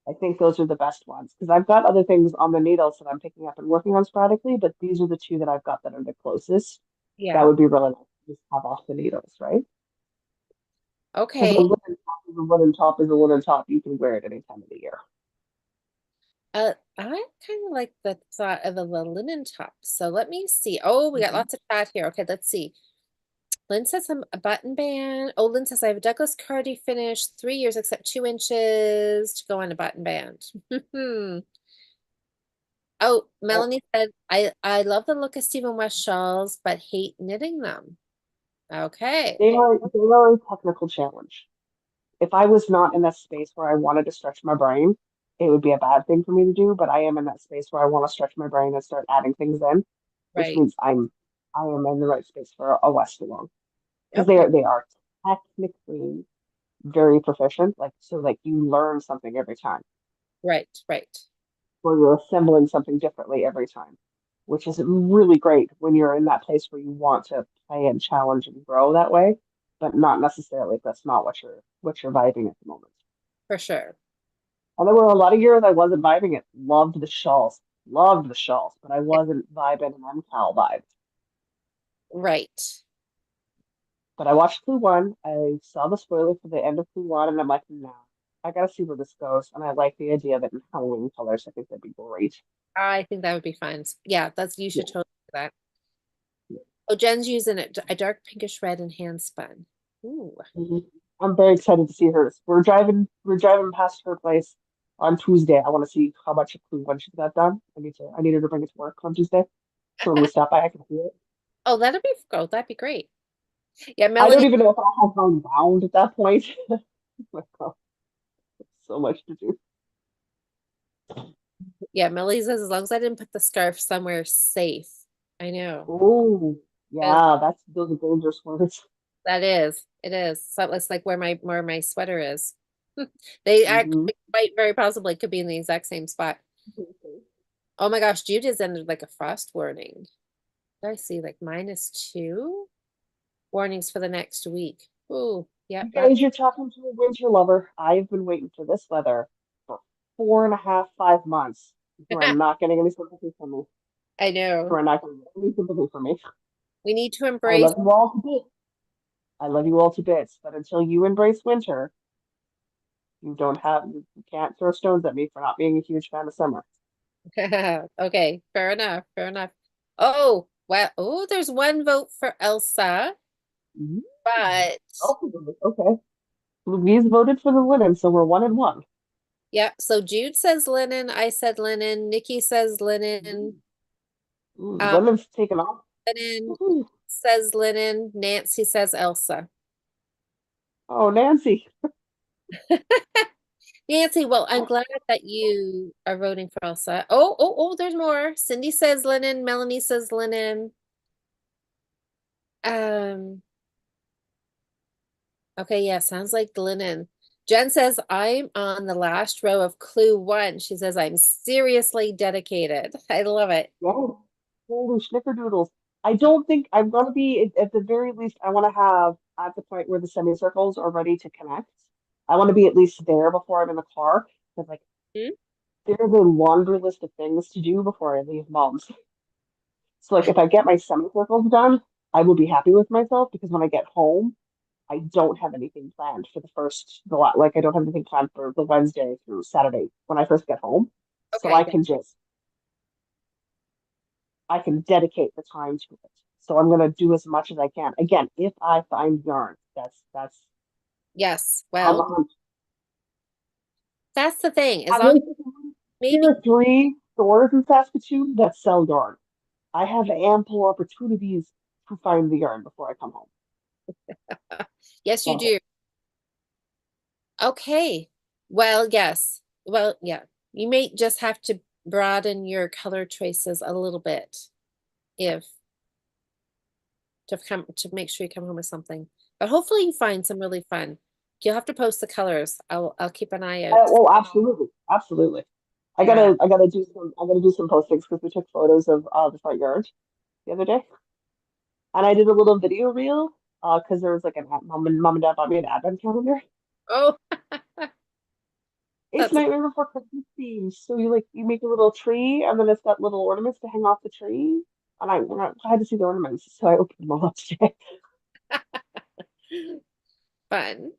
I think those are the best ones because I've got other things on the needles that I'm picking up and working on sporadically, but these are the 2 that I've got that are the closest. That Yeah. would be really nice to just have off the needles, right? Because Okay. a linen top is a linen top. You can wear it any time of the year. I kind of like the thought of the linen top. So let me see. Oh, we got Mhm. lots of chat here. Okay, let's see. Lynn says I'm a button band. Oh, Lynn says I have a Douglas Cardi finish, 3 years except 2 inches to go on a button band. Oh, Melanie said I love the look of Stephen West shawls, but hate knitting them. Okay. They are a technical challenge. If I was not in that space where I wanted to stretch my brain, it would be a bad thing for me to do. But I am in that space where I want to stretch my brain and start adding things in, which Right. means I am in the right space for a West along because they Okay. are technically very proficient. Like so, like you learn something every time, Right. Right. or you're assembling something differently every time, which is really great when you're in that place where you want to play and challenge and grow that way, but not necessarily if that's not what you're vibing at the moment. For sure. And there were a lot of years I wasn't vibing it. Loved the shawls, but I wasn't vibing an MCAL vibe. Right. But I watched Clue One. I saw the spoiler for the end of Clue One, and I'm like, no, I gotta see where this goes. And I like the idea of it in Halloween colors. I think that'd be great. I think that would be fun. Yeah, you Yeah. should totally do that. Yeah. Oh, Jen's using a dark pinkish red and hand spun. Ooh. Mhm. I'm very excited to see hers. We're driving past her place on Tuesday. I want to see how much when she got done. I need her to bring it to work on Tuesday. So when we stop by, I can see it. Oh, that'd be great. Yeah, I don't Melanie, even know if I'll have mine bound at that point. Like, oh, so much to do. yeah, Melanie says as long as I didn't put the scarf somewhere safe. I know. Oh, 'Cause yeah, those are dangerous words. that is, it is. So it's like where my sweater is. They Hmm. actually quite very possibly could be in the exact same spot. Oh my gosh, Jude is under like a frost warning. I see like -2 warnings for the next week. Ooh, yep, You that guys, you're talking to a winter lover. I've been waiting for this weather for 4.5, 5 months. You are not getting any sympathy from me. I You know. are not getting any sympathy from me. We need to I embrace. love you all to bits. I love you all to bits, but until you embrace winter, you can't throw stones at me for not being a huge fan of summer. Okay, fair enough, fair enough. Oh, well, oh, there's one vote for Elsa, Mm. but Okay. Louise voted for the linen, so we're 1-1. yeah, so Jude says linen, I said linen, Nikki says linen, um, Linen's taken off. linen Woohoo. says linen, Nancy says Elsa. Oh, Nancy. Nancy, well, I'm glad that you are voting for Elsa. There's more. Cindy says linen, Melanie says linen. Um, okay, yeah, sounds like linen. Jen says, I'm on the last row of Clue 1. She says, I'm seriously dedicated. I love it. Yeah. Holy schnickerdoodles. I don't think I'm going to be, at the very least, I want to have at the point where the semicircles are ready to connect. I want to be at least there before I'm in the car. Because, like, Hmm? there's a laundry list of things to do before I leave mom's. So, like, if I get my semicircles done, I will be happy with myself because when I get home, I don't have anything planned for I don't have anything planned for the Wednesday through Saturday when I first get home. So Okay. I can dedicate the time to it. So I'm gonna do as much as I can. Again, if I find yarn, that's Yes. on the Well, hunt. that's the thing. As At long as least there maybe, are 3 stores in Saskatoon that sell yarn. I have ample opportunities to find the yarn before I come home. yes, you So do. Okay. Well, yes. Well, yeah. You may just have to broaden your color choices a little bit if to make sure you come home with something. But hopefully you find some really fun. You'll have to post the colors. I'll keep an eye out. oh, absolutely, absolutely. Yeah. I gotta do some postings because we took photos of the front yard the other day, and I did a little video reel because there was like mom and dad bought me an advent calendar. Oh, It's that's Nightmare Before Christmas themed. So you make a little tree and then it's got little ornaments to hang off the tree. And I had to see the ornaments, so I opened them all up today. fun.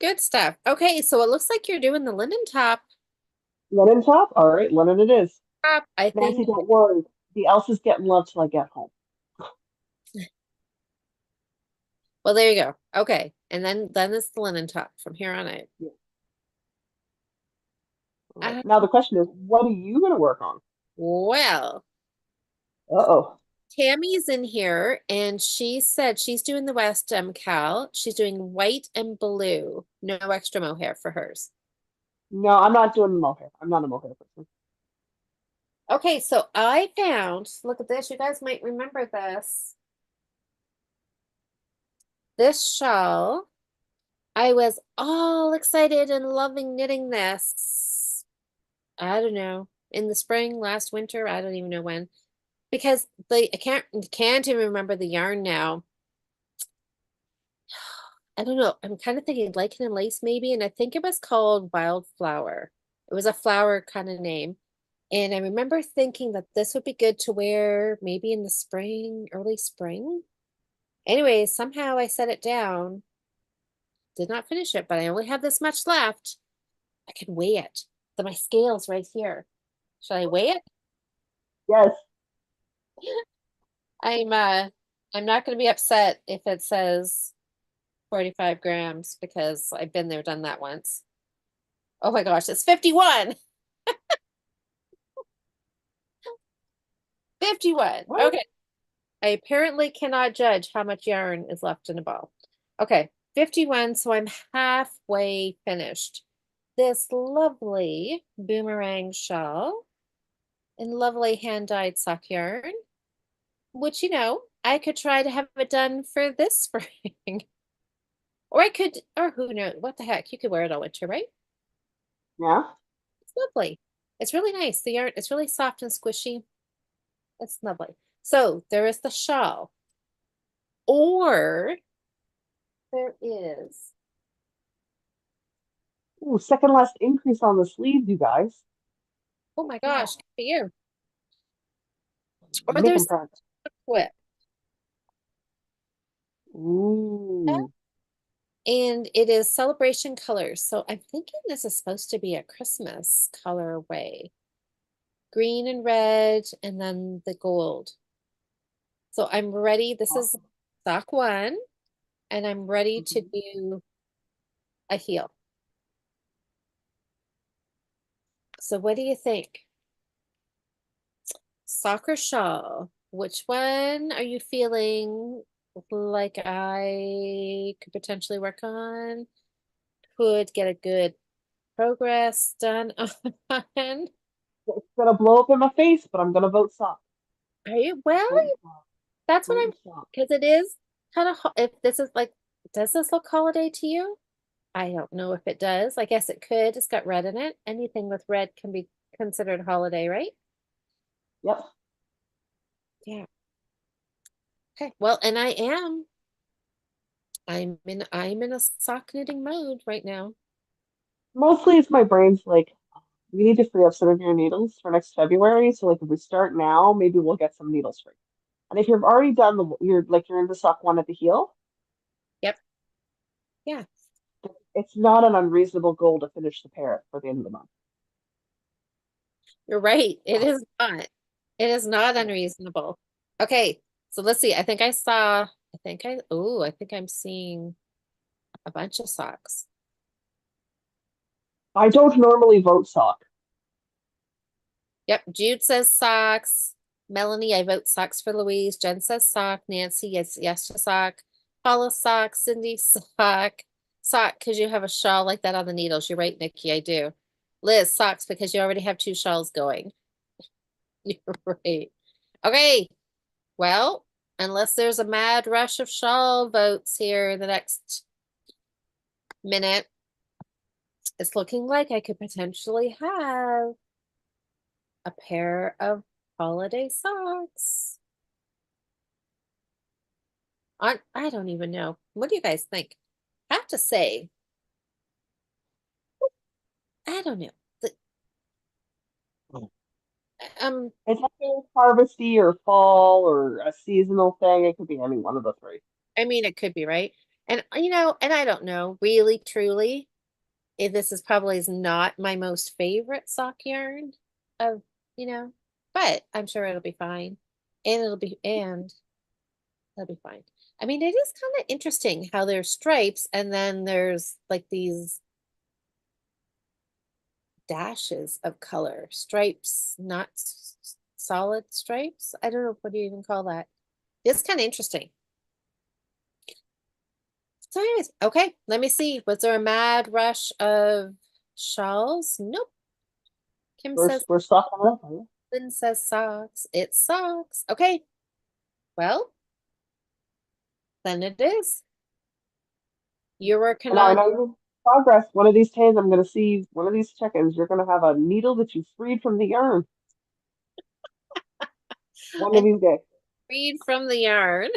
Good stuff. Okay, so it looks like you're doing the linen top. Linen top? All right, linen it is. Top, I think. Nancy, don't worry. The Elsa's getting love till I get home. Well, there you go. Okay, and then it's the linen top from here on out. Yeah. All right. Uh, Now the question is, what are you going to work on? well, Uh-oh. Tammy's in here, and she said she's doing the West Cal. She's doing white and blue. No extra mohair for hers. No, I'm not doing mohair. I'm not a mohair person. Okay, so I found, look at this. You guys might remember this. This shawl. I was all excited and loving knitting this. I don't know, in the spring, last winter, I don't even know when. Because I can't even remember the yarn now. I don't know. I'm kind of thinking lichen and lace maybe, and I think it was called Wildflower. It was a flower kind of name. And I remember thinking that this would be good to wear maybe in the spring, early spring. Anyway, somehow I set it down, did not finish it, but I only have this much left. I can weigh it. My scale's right here. Should I weigh it? Yes. I'm uh I'm not gonna be upset if it says 45 grams because I've been there, done that once. Oh my gosh, it's 51. 51. What? Okay. I apparently cannot judge how much yarn is left in a ball. Okay, 51, so I'm halfway finished. This lovely boomerang shawl in lovely hand-dyed sock yarn, which, I could try to have it done for this spring. Or I could, or who knows, what the heck, you could wear it all winter, right? Yeah. It's lovely. It's really nice. The yarn, it's really soft and squishy. It's lovely. So there is the shawl. Or there is, Ooh, second last increase on the sleeves, you guys. oh my Yeah. gosh, good for you. Or Making there's progress. a quip. Ooh. And it is celebration colors. So I'm thinking this is supposed to be a Christmas colorway. Green and red, and then the gold. So I'm ready. This is sock one, and I'm ready to Mhm. do a heel. So what do you think? Sock or shawl? Which one are you feeling like I could potentially work on? Could get a good progress done on? It's gonna blow up in my face, but I'm gonna vote sock. Are you? Well, Vote sock. that's what I'm, Vote sock. because it is kind of, if this is like, does this look holiday to you? I don't know if it does. I guess it could. It's got red in it. Anything with red can be considered holiday, right? Yep. Yeah. Okay. Well, and I'm in a sock knitting mode right now. Mostly it's my brain's like, we need to free up some of your needles for next February. So like if we start now, maybe we'll get some needles free. And if you've already done you're in the sock one at the heel, Yep. Yeah. it's not an unreasonable goal to finish the pair for the end of the month. You're right. It Oh, is not. It is not yeah. unreasonable. Okay. So let's see. I think I'm seeing a bunch of socks. I don't normally vote sock. Yep. Jude says socks. Melanie, I vote socks for Louise. Jen says sock. Nancy, yes to sock. Paula sock. Cindy sock. Sock because you have a shawl like that on the needles. You're right, Nikki. I do. Liz socks because you already have two shawls going. You're right. Okay. Well, unless there's a mad rush of shawl votes here in the next minute, it's looking like I could potentially have a pair of holiday socks. I don't even know. What do you guys think? I have to say, I don't know. The- Um, It's like a harvesty or fall or a seasonal thing. It could be any one of the three. I mean, it could be right. And and I don't know, really, truly, if this is probably is not my most favorite sock yarn of, but I'm sure it'll be fine. And it'll be fine. I mean, it is kind of interesting how there's stripes and then there's like these dashes of color, stripes, not solid stripes. I don't know, what do you even call that? It's kind of interesting. So anyways, okay, let me see. Was there a mad rush of shawls? Nope. Kim We're says, we're stocking up. Huh? Lynn says socks. It's socks. Okay, well, then it is. You're working And I on, know you're progress. One of these days, I'm going to see one of these check-ins. You're going to have a needle that you freed from the yarn. One of and these days. read from the yarn.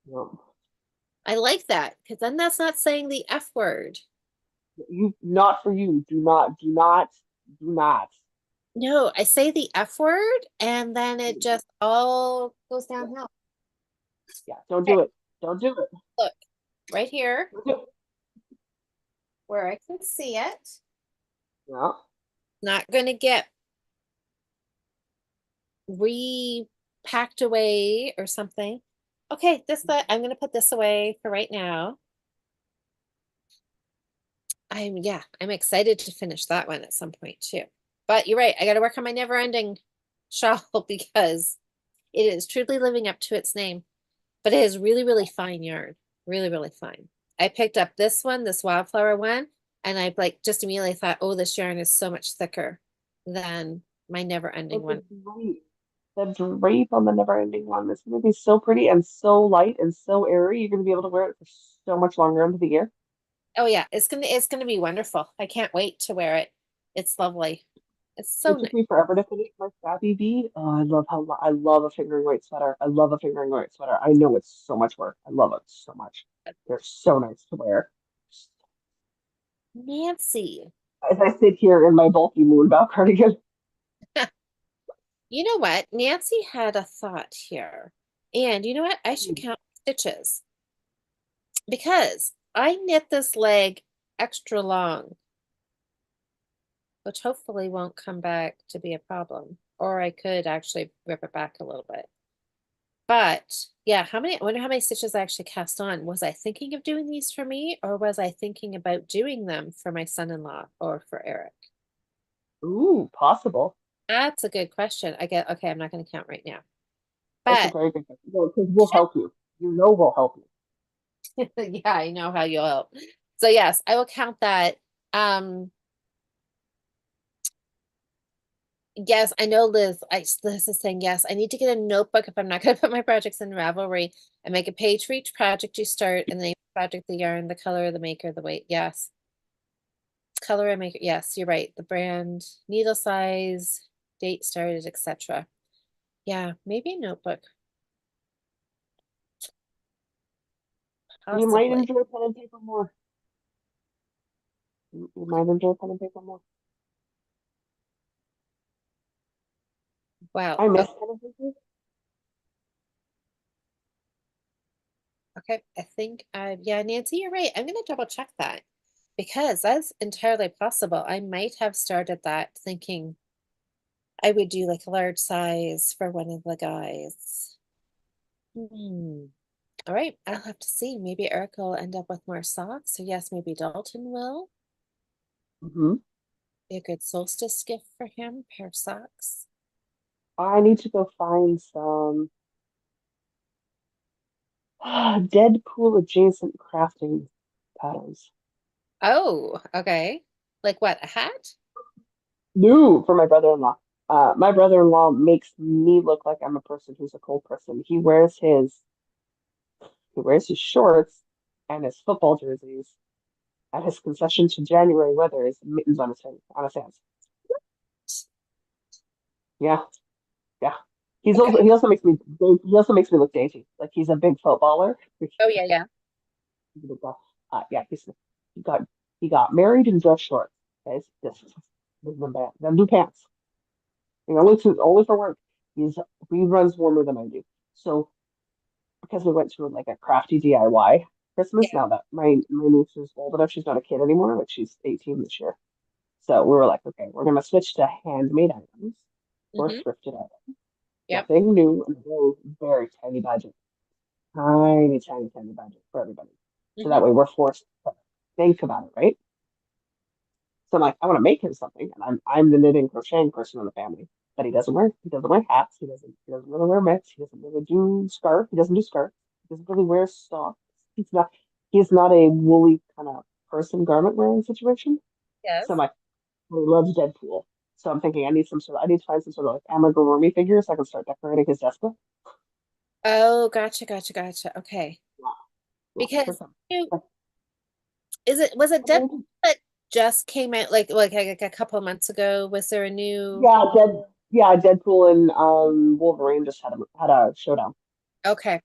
Yep. I like that because then that's not saying the F word. You, not for you. Do not, do not, do not. No, I say the F word and then it just all goes Yeah, downhill. yeah. Don't Okay, do it. Don't do it. look, right here Don't do it. where I can see it. Yeah. Not going to get repacked away or something. Okay, I'm going to put this away for right now. I'm excited to finish that one at some point too. But you're right, I gotta work on my never ending shawl because it is truly living up to its name. But it is really, really fine yarn. Really, really fine. I picked up this one, this wildflower one, and I like just immediately thought, oh, this yarn is so much thicker than my never ending But the one. drape, the drape on the never ending one is going to be so pretty and so light and so airy. You're going to be able to wear it for so much longer into the year. Oh yeah, it's gonna be wonderful. I can't wait to wear it. It's lovely. It's so It nice. took me forever to finish my Scrappy V. Oh, I love I love a fingering weight sweater. I love a fingering weight sweater. I know it's so much work. I love it so much. They're so nice to wear. Nancy. As I sit here in my bulky moonbow cardigan. You know what? Nancy had a thought here. And you know what? I should count stitches because I knit this leg extra long, which hopefully won't come back to be a problem. Or I could actually rip it back a little bit. But yeah, I wonder how many stitches I actually cast on. Was I thinking of doing these for me, or was I thinking about doing them for my son-in-law or for Eric? Ooh, possible. That's a good question. Okay, I'm not going to count right now. That's a But very good question. No, because we'll help you. You know we'll help you. yeah, I know how you'll help. So yes, I will count that. Um, yes, I know Liz is saying yes. I need to get a notebook if I'm not going to put my projects in Ravelry and make a page for each project you start and the name of the project, the yarn, the color, the maker, the weight. Yes. Color and maker. Yes, you're right. The brand, needle size, date started, etc. Yeah, maybe a notebook, You might possibly. enjoy pen and paper more. You might enjoy pen and paper more. Wow. I miss Okay, pen and paper. okay. I think yeah, Nancy, you're right. I'm gonna double check that because that's entirely possible. I might have started that thinking I would do like a large size for one of the guys. Hmm. All right, I'll have to see. Maybe Eric will end up with more socks, or yes, maybe Dalton will. Hmm. Be a good solstice gift for him, pair of socks. I need to go find some Deadpool adjacent crafting patterns. Oh, okay. Like what, a hat? No, for my brother-in-law. My brother-in-law makes me look like I'm a person who's a cold person. He wears his shorts and his football jerseys at his concession to January weather is mittens on his hands. Yeah, yeah. Okay. He also makes me look dainty. Like he's a big footballer. Oh yeah, yeah. Yeah, he got he got married in dress shorts. Guys, this is the bad. Then do pants. Only for work. He runs warmer than I do. So because we went to like a crafty DIY Christmas, Yeah. now that my niece is old enough, she's not a kid anymore. Like she's 18 this year. So we were like, okay, we're gonna switch to handmade items or Mm-hmm. thrifted items. Yep. Nothing new and very, very tiny budget. Tiny, tiny, tiny budget for everybody. So Mm-hmm. that way we're forced to think about it, right? So I'm like, I want to make him something, and I'm the knitting crocheting person in the family. But he doesn't wear hats. He doesn't really wear mitts. He doesn't really do scarf. He doesn't do scarf. He doesn't really wear socks. He's not a woolly kind of person garment wearing situation. So I'm Yes. like, well, he loves Deadpool. So I'm thinking I need to find some sort of like amigurumi figure so I can start decorating his desk with. Oh, gotcha, gotcha, gotcha. Okay. Yeah, yeah, for Because some. you Like, was it Deadpool okay. that just came out like a couple months ago? Was there a new Deadpool and Wolverine just had a showdown. okay.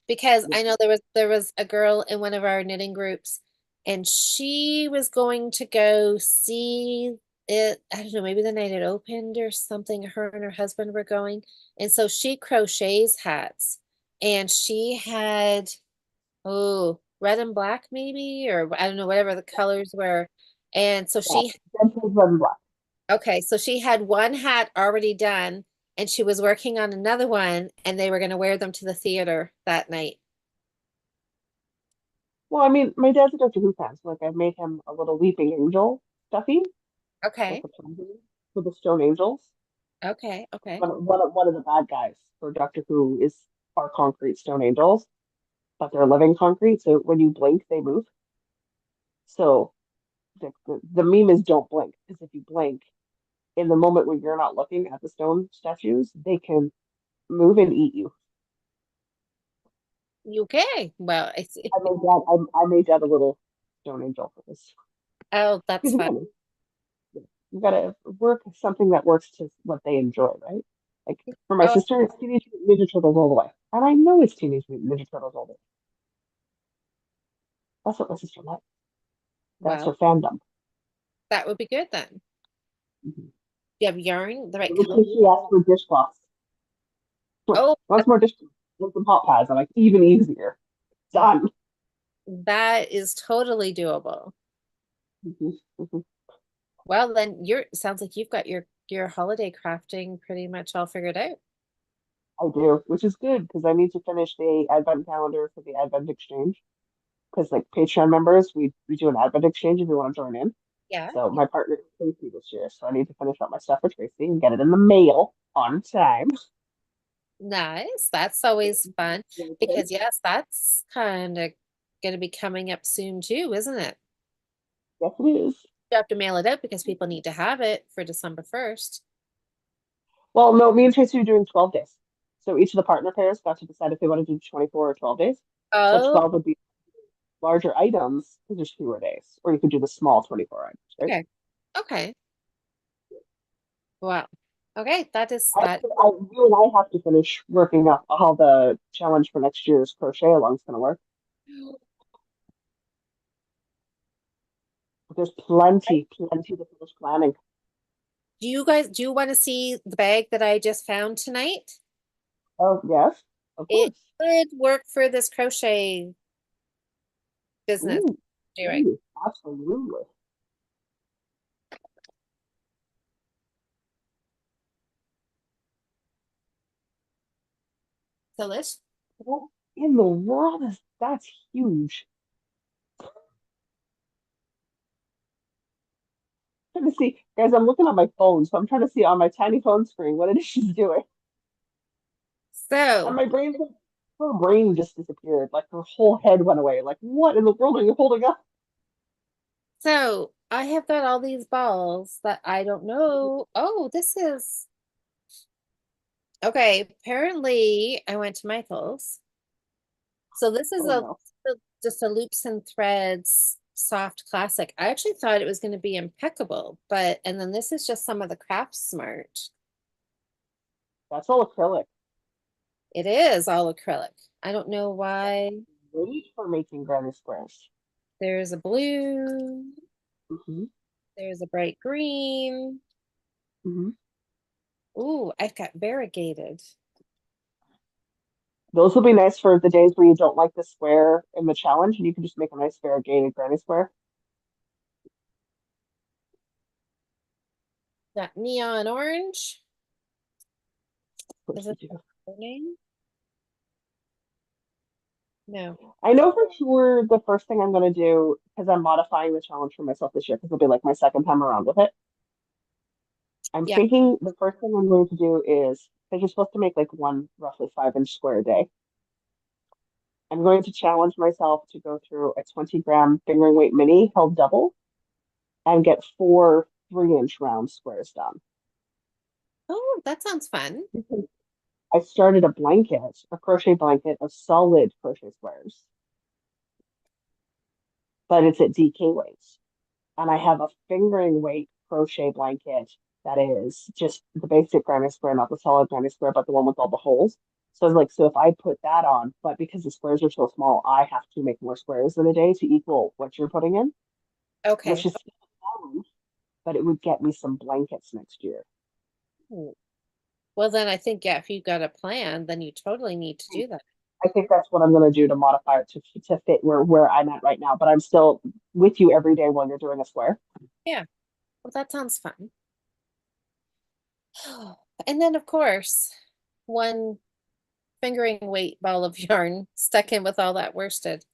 Because Yeah. I know there was a girl in one of our knitting groups and she was going to go see it. I don't know, maybe the night it opened or something. Her and her husband were going. And so she crochets hats and she had, oh, red and black maybe, or I don't know, whatever the colors were. And so Yeah, she, Deadpool's red and black. okay, so she had one hat already done and she was working on another one and they were going to wear them to the theater that night. Well, I mean, my dad's a Doctor Who fan, so like I made him a little weeping angel stuffy, like Okay. the plumbing for the stone angels. Okay. Okay. One of the bad guys for Doctor Who is our concrete stone angels, but they're living concrete, so when you blink, they move. So the meme is don't blink, because if you blink, in the moment when you're not looking at the stone statues, they can move and eat you. Okay. Well, I see. I made dad a little stone angel for this. Oh, that's Because fun. again, you gotta work something that works to what they enjoy, right? Like for my Oh, sister, it's Teenage Mutant Ninja Turtles all the way. And I know it's Teenage Mutant Ninja Turtles all the way. That's what my sister likes. That's well, her fandom. that would be good then. Mhm. You have yarn, the right Every color. time she asks for dishcloths, Oh, wants more dishcloths, want some hot pads. I'm like, even easier. Done. that is totally doable. Mhm, mhm. Well, then sounds like you've got your holiday crafting pretty much all figured out. I do, which is good because I need to finish the advent calendar for the advent exchange. Because like Patreon members, we do an advent exchange if you want to join in. Yeah. So my partner is Tracy this year, so I need to finish up my stuff for Tracy and get it in the mail on time. Nice. That's always fun Okay. because yes, that's kind of going to be coming up soon too, isn't it? Yes, it is. You have to mail it out because people need to have it for December 1st. Well, no, me and Tracy are doing 12 days. So each of the partner pairs got to decide if they want to do 24 or 12 days. So Oh, 12 would be larger items because there's fewer days, or you could do the small 24 items, right? okay. Okay. Wow. Okay, that is that. You and I have to finish working up how the challenge for next year's crochet along is going to work. There's plenty to finish planning. Do you want to see the bag that I just found tonight? Oh, yes, of It course. could work for this crochet business Ooh, doing. ooh, absolutely. So let's What in the world is that's huge? I'm trying to see, guys, I'm looking at my phone, so I'm trying to see on my tiny phone screen what it is she's doing. And so her brain just disappeared. Like her whole head went away. Like, what in the world are you holding up? so I have got all these balls that I don't know. Oh, this is okay. Apparently, I went to Michael's. So this is Oh no. just a loops and threads soft classic. I actually thought it was going to be impeccable, but and then this is just some of the craft smart. That's all acrylic. It is all acrylic. I don't know That's why. great for making granny squares. There's a blue, Hmm. there's a bright green. Hmm. Ooh, I've got variegated. Those will be nice for the days where you don't like the square in the challenge, and you can just make a nice variegated granny square. Got neon orange. What Is you it do. the name? No. I know for sure the first thing I'm going to do, because I'm modifying the challenge for myself this year, because it'll be like my second time around with it. I'm Yeah. thinking the first thing I'm going to do is, because you're supposed to make like one roughly 5-inch square a day. I'm going to challenge myself to go through a 20-gram fingering weight mini held double and get four 3-inch round squares done. Oh, that sounds fun. I started a crochet blanket of solid crochet squares, but it's at DK weights. And I have a fingering weight crochet blanket that is just the basic granny square, not the solid granny square, but the one with all the holes. So it's like, so if I put that on, but because the squares are so small, I have to make more squares in a day to equal what you're putting in, which Okay. is still a challenge, but it would get me some blankets next year. Oh, well, then I think, yeah, if you got a plan, then you totally need to do that. I think that's what I'm going to do to modify it to fit where I'm at right now. But I'm still with you every day while you're doing a square. Yeah. Well, that sounds fun. And then, of course, one fingering weight ball of yarn stuck in with all that worsted.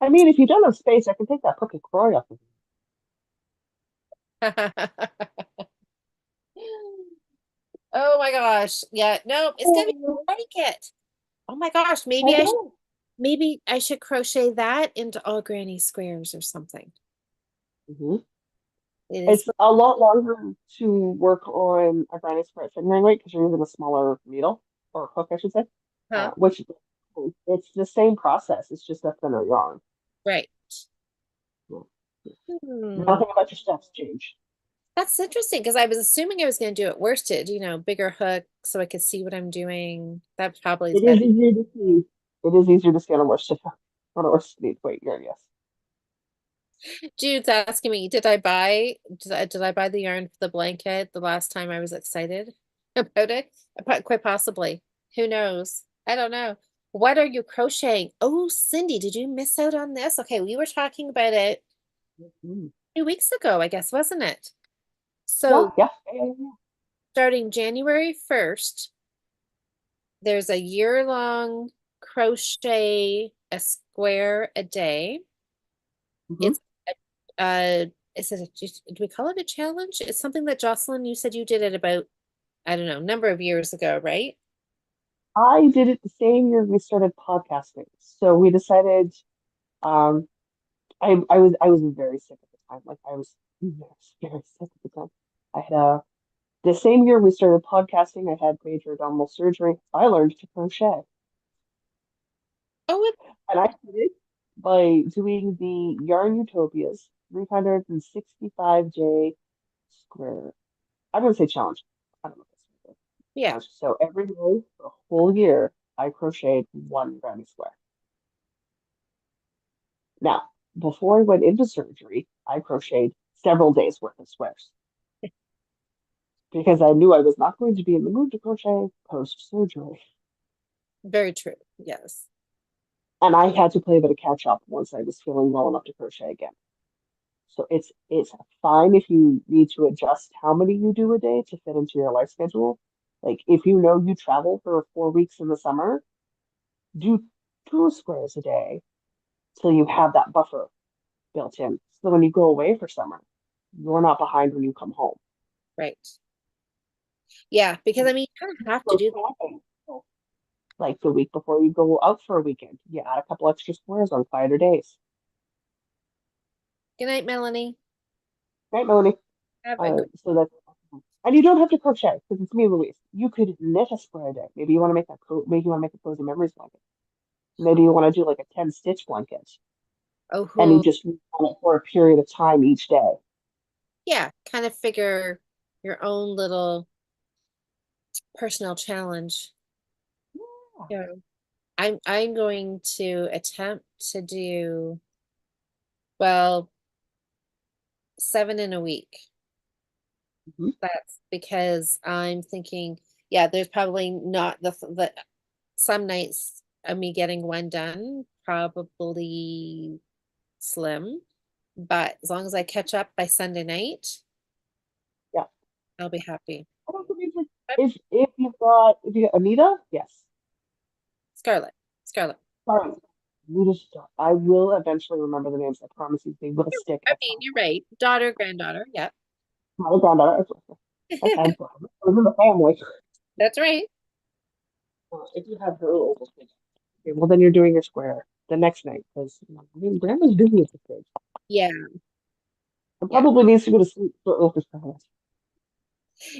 I mean, if you don't have space, I can take that crooked croy off of Oh my gosh. Yeah, no, it's gonna be you. a blanket. Oh my gosh, I know. maybe I should crochet that into all granny squares or something. Hmm. It is It's a lot longer to work on a granny square fingering weight because you're using a smaller needle or hook, I should say. huh? Which it's the same process. It's just a thinner yarn. Right. Yeah. Hmm. Nothing about your steps change. That's interesting because I was assuming I was going to do it worsted, bigger hook so I could see what I'm doing. That probably is It is better. easier to see. It is easier to see on a worsted weight yarn. Yes. Jude's asking me, did I buy the yarn for the blanket the last time I was excited about it? Quite possibly. Who knows? I don't know. What are you crocheting? Oh, Cindy, did you miss out on this? Okay, we were talking about it Mhm. 2 weeks ago, I guess, wasn't it? Yeah, So yeah, yeah. starting January 1st, there's a year-long crochet a square a day. Hmm. It's a, do we call it a challenge? It's something that Jocelyn, you said you did it about, I don't know, number of years ago, right? I did it the same year we started podcasting. So we decided, um, I was very sick at the time. Like I was very sick at the time. I had the same year we started podcasting, I had major abdominal surgery. I learned to crochet. Oh, And I did it by doing the Yarn Utopias 365-day square. I'm gonna say challenge. I don't know if that's right. yeah, Challenge. So every day for a whole year, I crocheted one granny square. Now, before I went into surgery, I crocheted several days worth of squares because I knew I was not going to be in the mood to crochet post surgery. very true. Yes. And I had to play a bit of catch up once I was feeling well enough to crochet again. So it's fine if you need to adjust how many you do a day to fit into your life schedule. Like if you know you travel for 4 weeks in the summer, do 2 squares a day till you have that buffer built in. So when you go away for summer, you're not behind when you come home. Right. Yeah, because I mean, you kind of have to Go do. camping. Like the week before you go out for a weekend, you add a couple extra squares on quieter days. Good night, Melanie. Right, Melanie? Have a good. So that's and you don't have to crochet because it's me, Louise. You could knit a square a day. Maybe you want to make maybe you want to make a cozy memories blanket. Maybe you want to do like a 10 stitch blanket and you Oh, just work on it for a period of time each day. yeah, kind of figure your own little personal challenge. Yeah. Yeah. I'm going to attempt to do, well, 7 in a week. Mhm. That's because I'm thinking, yeah, there's probably not the some nights of me getting one done, probably slim, but as long as I catch up by Sunday night, Yeah. I'll be happy. I don't think it's like if you got Anita, yes. Scarlet, Scarlet. Sorry. I will eventually remember the names. I promise you they will stick I at mean, some you're point. right. Daughter, granddaughter. Yeah. My granddaughter, I've had was in the family. That's right. If you have her older kids, okay, well then you're doing your square the next night because grandma's busy at this stage. Yeah. And Yeah. probably needs to go to sleep for Ilka's parents.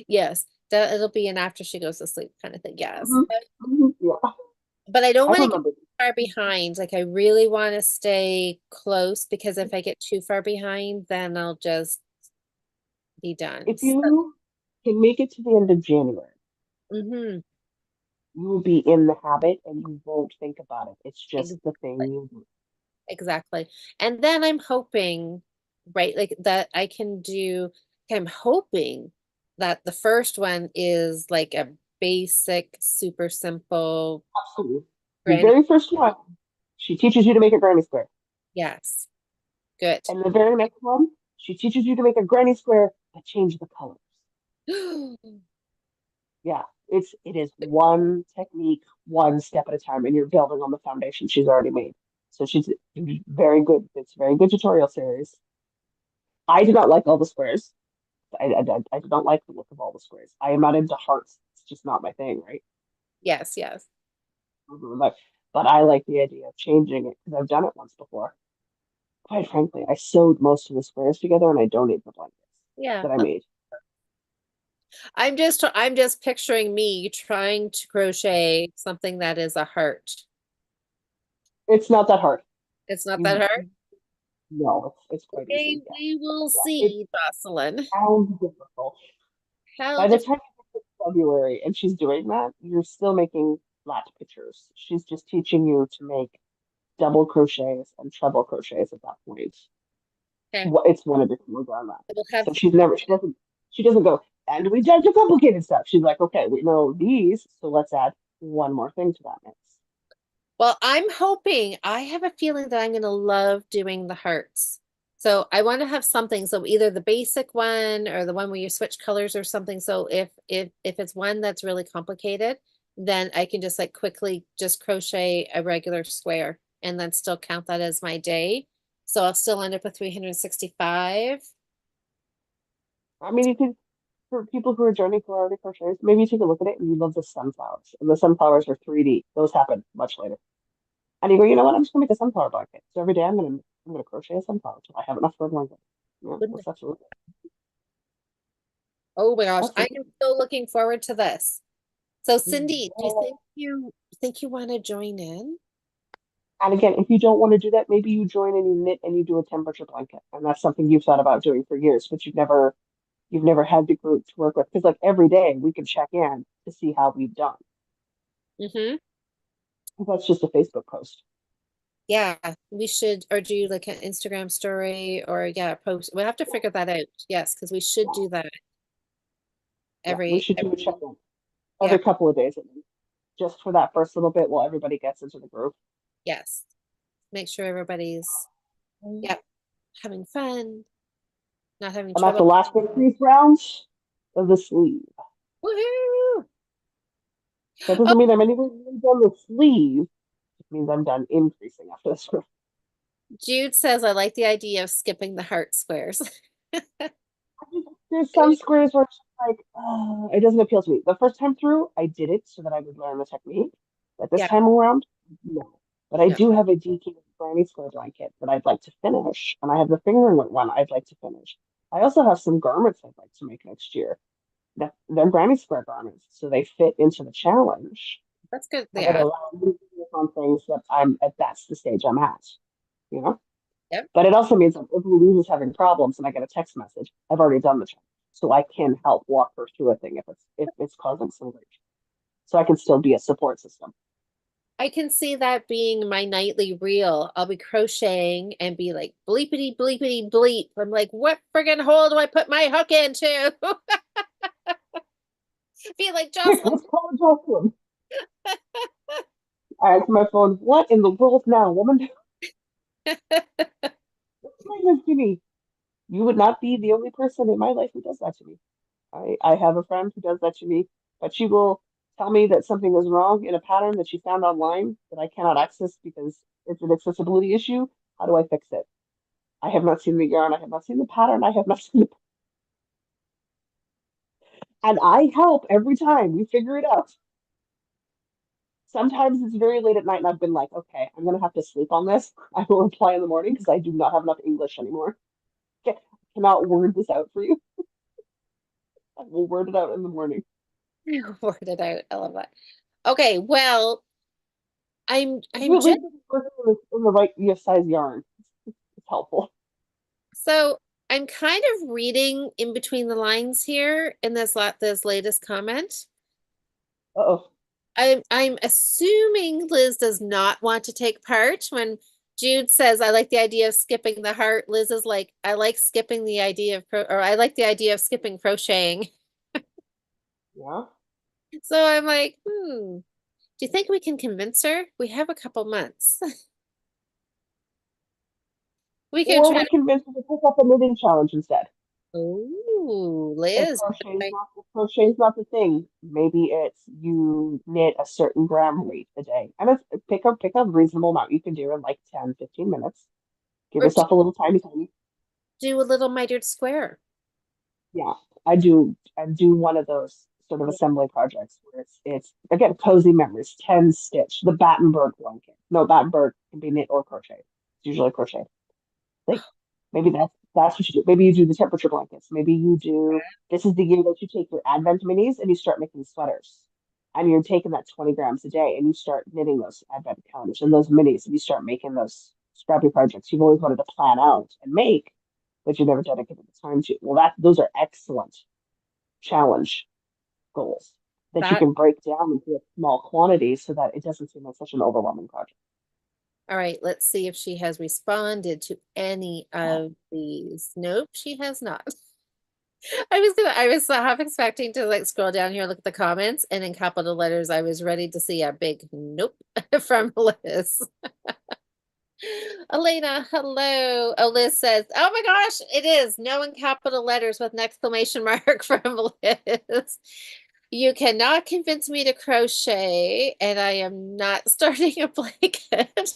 Yes. It'll be an after she goes to sleep kind of thing. Yes. Hmm. Hmm. Yeah, But I don't I want to get remember. far behind. Like I really want to stay close because if I get too far behind, then I'll just be done. If you can make it to the end of January, Mm-hmm. you will be in the habit and you won't think about it. It's just the Exactly. thing you do. Exactly. And then I'm hoping, right, like that I can do, I'm hoping that the first one is like a basic, super simple Absolutely. The granny. very first one, she teaches you to make a granny square. Yes. Good. And the very next one, she teaches you to make a granny square but change the colors. Yeah, it is one technique, one step at a time, and you're building on the foundation she's already made. So she's very good. It's a very good tutorial series. I do not like all the squares. I don't like the look of all the squares. I am not into hearts. It's just not my thing, right? Yes, yes. But, but I like the idea of changing it because I've done it once before. Quite frankly, I sewed most of the squares together and I donated the blankets Yeah. that I made. I'm just picturing me trying to crochet something that is a heart. It's not that hard. It's not that You hard. No, it's quite Okay, easy. Yeah, we will yeah. It see, Jocelyn. sounds difficult. How By the different. time you get to February and she's doing that, you're still making flat pictures. She's just teaching you to make double crochets and treble crochets at that point. Okay. It's one additional garment. We'll have. So she doesn't go, and we judge the complicated stuff. She's like, okay, we know these, so let's add one more thing to that mix. Well, I'm hoping, I have a feeling that I'm going to love doing the hearts. So I want to have something, so either the basic one or the one where you switch colors or something. So if it's one that's really complicated, then I can just like quickly just crochet a regular square and then still count that as my day. So I'll still end up with 365. I mean, you could, for people who are joining Florida crocheters, maybe you take a look at it and you love the sunflowers. And the sunflowers are 3D. Those happen much later. And you go, you know what? I'm just gonna make a sunflower blanket. So every day I'm gonna crochet a sunflower until I have enough for a blanket. Yeah, Wouldn't that's it- absolutely Oh my gosh, that's I it. am so looking forward to this. So Cindy, do you Yeah. think you want to join in? And again, if you don't want to do that, maybe you join and you knit and you do a temperature blanket. And that's something you've thought about doing for years, but you've never had the group to work with. Because like every day we can check in to see how we've done. Mm-hmm. That's just a Facebook post. Yeah, we should, or do like an Instagram story or yeah, post. We'll have to figure that out. Yes, because we should Yeah. do that Yeah. We should do a every, check-in yeah, every couple of days at least, just for that first little bit while everybody gets into the group. yes. Make sure everybody's, yeah, having fun, not having I'm at the trouble. last increase rounds of the sleeve. Woohoo! That Oh, doesn't mean I'm anywhere near done the sleeve. It means I'm done increasing after this round. Jude says I like the idea of skipping the heart squares. There's some squares where it's just like, it doesn't appeal to me. The first time through, I did it so that I would learn the technique. But this Yeah, time around, no. But I no. do have a DK granny square blanket that I'd like to finish, and I have the fingering one I'd like to finish. I also have some garments I'd like to make next year. They're granny square garments, so they fit into the challenge, That's good. and it Yeah. allows me to work on things that that's the stage I'm at, you know? Yep. But it also means that if Louise is having problems and I get a text message, I've already done the challenge. So I can help walk her through a thing if it's causing some rage. So I can still be a support system. I can see that being my nightly reel. I'll be crocheting and be like bleepity bleepity bleep. I'm like, what friggin' hole do I put my hook into? Be like Quick, Jocelyn. let's call Jocelyn. I answer my phone. What in the world now, woman? Explain this to me. You would not be the only person in my life who does that to me. I have a friend who does that to me, but she will tell me that something is wrong in a pattern that she found online that I cannot access because it's an accessibility issue. How do I fix it? I have not seen the yarn. I have not seen the pattern. I have not seen the, and I help every time we figure it out. Sometimes it's very late at night, and I've been like, okay, I'm gonna have to sleep on this. I will reply in the morning because I do not have enough English anymore. I cannot word this out for you. I will word it out in the morning. Word it out. I love that. Okay, well, I'm You at just least working in the right size yarn. It's helpful. so I'm kind of reading in between the lines here in this latest comment. Uh-oh. I'm assuming Liz does not want to take part when Jude says, I like the idea of skipping the heart. Liz is like, I like skipping the idea of or I like the idea of skipping crocheting. Yeah. So I'm like, do you think we can convince her? We have a couple months. We could Or try we to, convince her to pick up a knitting challenge instead. Oh, If Liz. crochet's not if crochet's not the thing, maybe it's you knit a certain gram weight a day. And it's pick a reasonable amount you can do in like 10, 15 minutes. Give Or yourself a little tiny. do a little mitered square. Yeah. I do one of those sort of Yeah. assembly projects where it's again cozy memories, 10 stitch, the Battenberg blanket. No, Battenberg can be knit or crochet. It's usually crochet. Like maybe that's what you do. Maybe you do the temperature blankets. Maybe you do this is the year that you take your Advent minis and you start making sweaters. And you're taking that 20 grams a day and you start knitting those Advent calendars and those minis and you start making those scrappy projects you've always wanted to plan out and make, but you never dedicated the time to. Well, those are excellent challenge goals that you That, can break down into a small quantity so that it doesn't seem like such an overwhelming project. all right, let's see if she has responded to any of these. Nope, she has not. I was half expecting to like scroll down here, look at the comments, and in capital letters, I was ready to see a big nope from Liz. Elena, hello. Oh, Liz says, oh my gosh, it is no in capital letters with an exclamation mark from Liz. You cannot convince me to crochet, and I am not starting a blanket.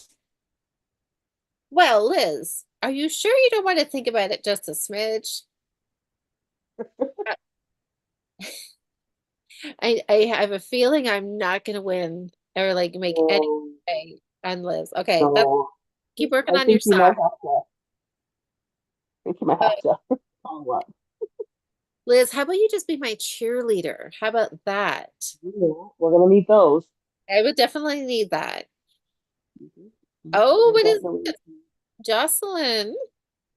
Well, Liz, are you sure you don't want to think about it just a smidge? I have a feeling I'm not gonna win or like make any No, way on Liz. Okay, that's no. keep working I on your think you might sock. have to. I think you might Uh, have to follow up. Liz, how about you just be my cheerleader? How about that? Yeah, we're gonna need those. I would definitely need that. Oh, We're what is definitely. it? Jocelyn?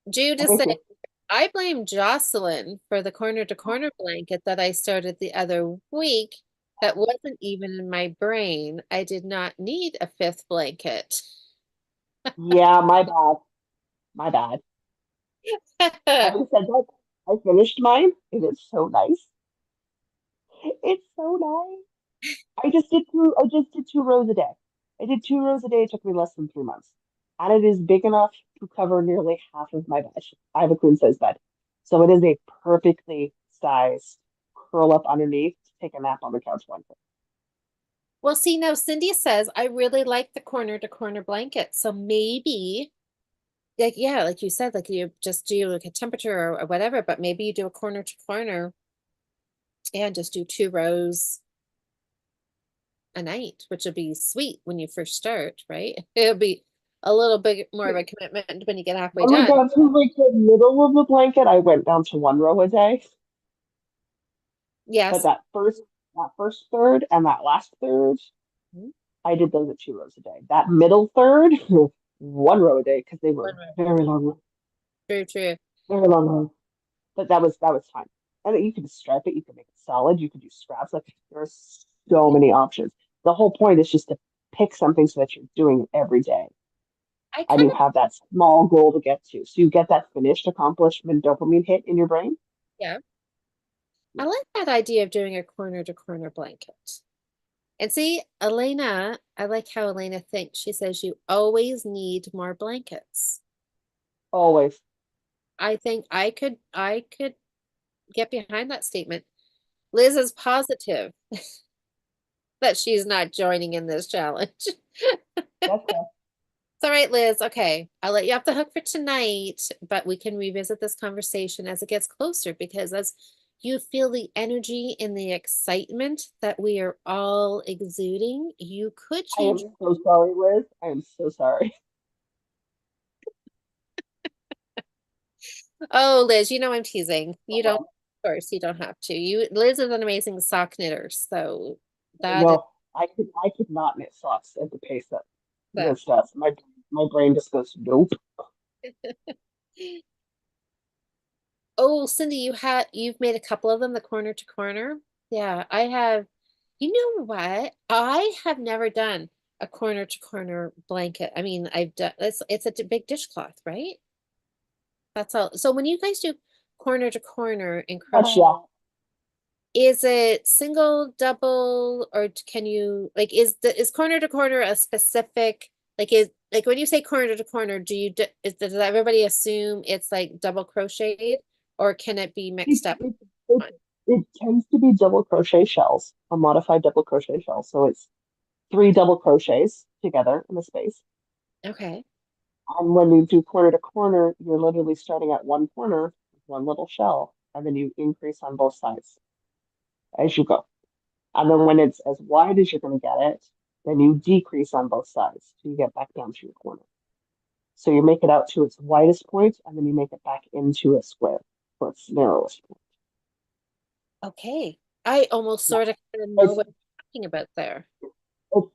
Jude I'm is with saying, you. I blame Jocelyn for the corner to corner blanket that I started the other week. That wasn't even in my brain. I did not need a fifth blanket. Yeah, my bad. My bad. Having said that, I finished mine. It is so nice. It's so nice. I just did 2 rows a day. I did 2 rows a day. It took me less than 3 months. And it is big enough to cover nearly half of my bed. I have a queen size bed. So it is a perfectly sized curl up underneath to take a nap on the couch one. Well, see, now Cindy says I really like the corner to corner blanket. So maybe, like, yeah, like you said, like you just do like a temperature or whatever, but maybe you do a corner to corner and just do 2 rows a night, which would be sweet when you first start, right? It'll be a little bit more of a commitment when you get halfway When we done. got to like the middle of the blanket, I went down to 1 row a day. But Yes. that first third and that last third, Mhm. I did those at 2 rows a day. That middle third, 1 row a day because they were One row. very long, True, true. very long rows. But that was fine. And you can stripe it, you can make it solid, you can do scraps. Like there's so many options. The whole point is just to pick something so that you're doing it every day. I And kind you of, have that small goal to get to. So you get that finished accomplishment dopamine hit in your brain. yeah, I Yeah. like that idea of doing a corner to corner blanket. And see, Elena, I like how Elena thinks. She says you always need more blankets. Always. I think I could get behind that statement. Liz is positive that she's not joining in this challenge. That's it. It's all right, Liz. Okay, I'll let you off the hook for tonight, but we can revisit this conversation as it gets closer because as you feel the energy and the excitement that we are all exuding, you could I change. am so sorry, Liz. I am so sorry. Oh, Liz, you know I'm teasing. You don't, Um, of course, you don't have to. Liz is an amazing sock knitter, so that is no, I could not knit socks at the pace that so. Liz does. My brain just goes, nope. Oh, Cindy, you've made a couple of them, the corner to corner. Yeah, I have. You know what? I have never done a corner to corner blanket. I mean, I've done it's a big dishcloth, right? That's all. So when you guys do corner to corner in Much, crochet, yeah. is it single, double, or can you like is corner to corner a specific like is like when you say corner to corner, does everybody assume it's like double crocheted or can it be It, mixed up? it, it, it tends to be double crochet shells, a modified double crochet shell. So it's three double crochets together in a space. Okay. And when you do corner to corner, you're literally starting at one corner with one little shell, and then you increase on both sides as you go. And then when it's as wide as you're going to get it, then you decrease on both sides till you get back down to your corner. So you make it out to its widest point, and then you make it back into a square for its narrowest point. Okay. I almost Yeah. sort of kind of know It's what you're talking about there.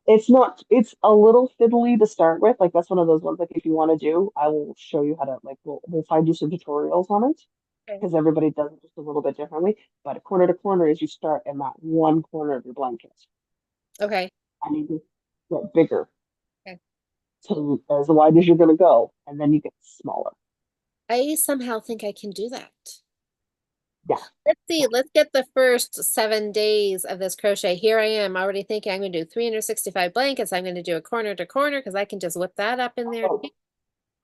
it's not it's a little fiddly to start with. Like that's one of those ones like if you want to do, I will show you how to like we'll find you some tutorials on it Okay. because everybody does it just a little bit differently. But corner to corner is you start in that one corner of your blanket Okay. and you just get bigger Okay. to as wide as you're gonna go, and then you get smaller. I somehow think I can do that. Yeah. Let's see. Let's get the first 7 days of this crochet. Here I am already thinking I'm going to do 365 blankets. I'm going to do a corner to corner because I can just whip that up in there too. So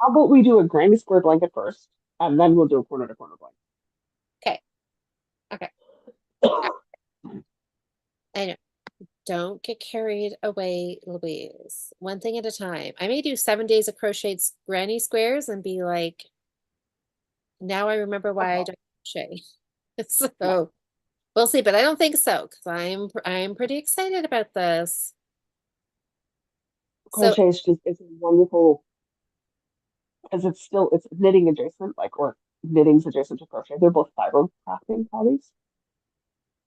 how about we do a granny square blanket first, and then we'll do a corner to corner Okay. Okay. I know. Don't get carried away, Louise. One thing at a time. I may do 7 days of crocheted granny squares and be like, now I remember why I blanket. don't crochet. Yeah. So we'll see, but I don't think so because I'm pretty excited about this. So Crochet is just it's a wonderful because it's knitting adjacent, like or knitting's adjacent to crochet. They're both fiber crafting hobbies,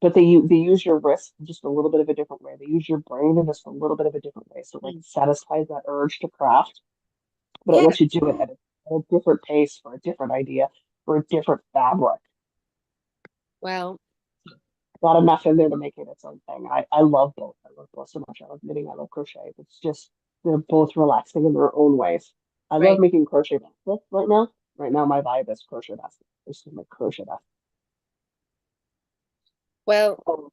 but they use your wrist just a little bit of a different way. They use your brain in just a little bit of a different way. So like mm, it satisfies that urge to craft, but it yeah, lets you do it at a different pace for a different idea for a different fabric. well, Not enough in there to make it its own thing. I love both. I love both so much. I love knitting. I love crochet. It's just they're both relaxing in their own ways. I love right. making crochet baskets right now. Right now, my vibe is crochet basket. I just make crochet baskets. Well, Oh,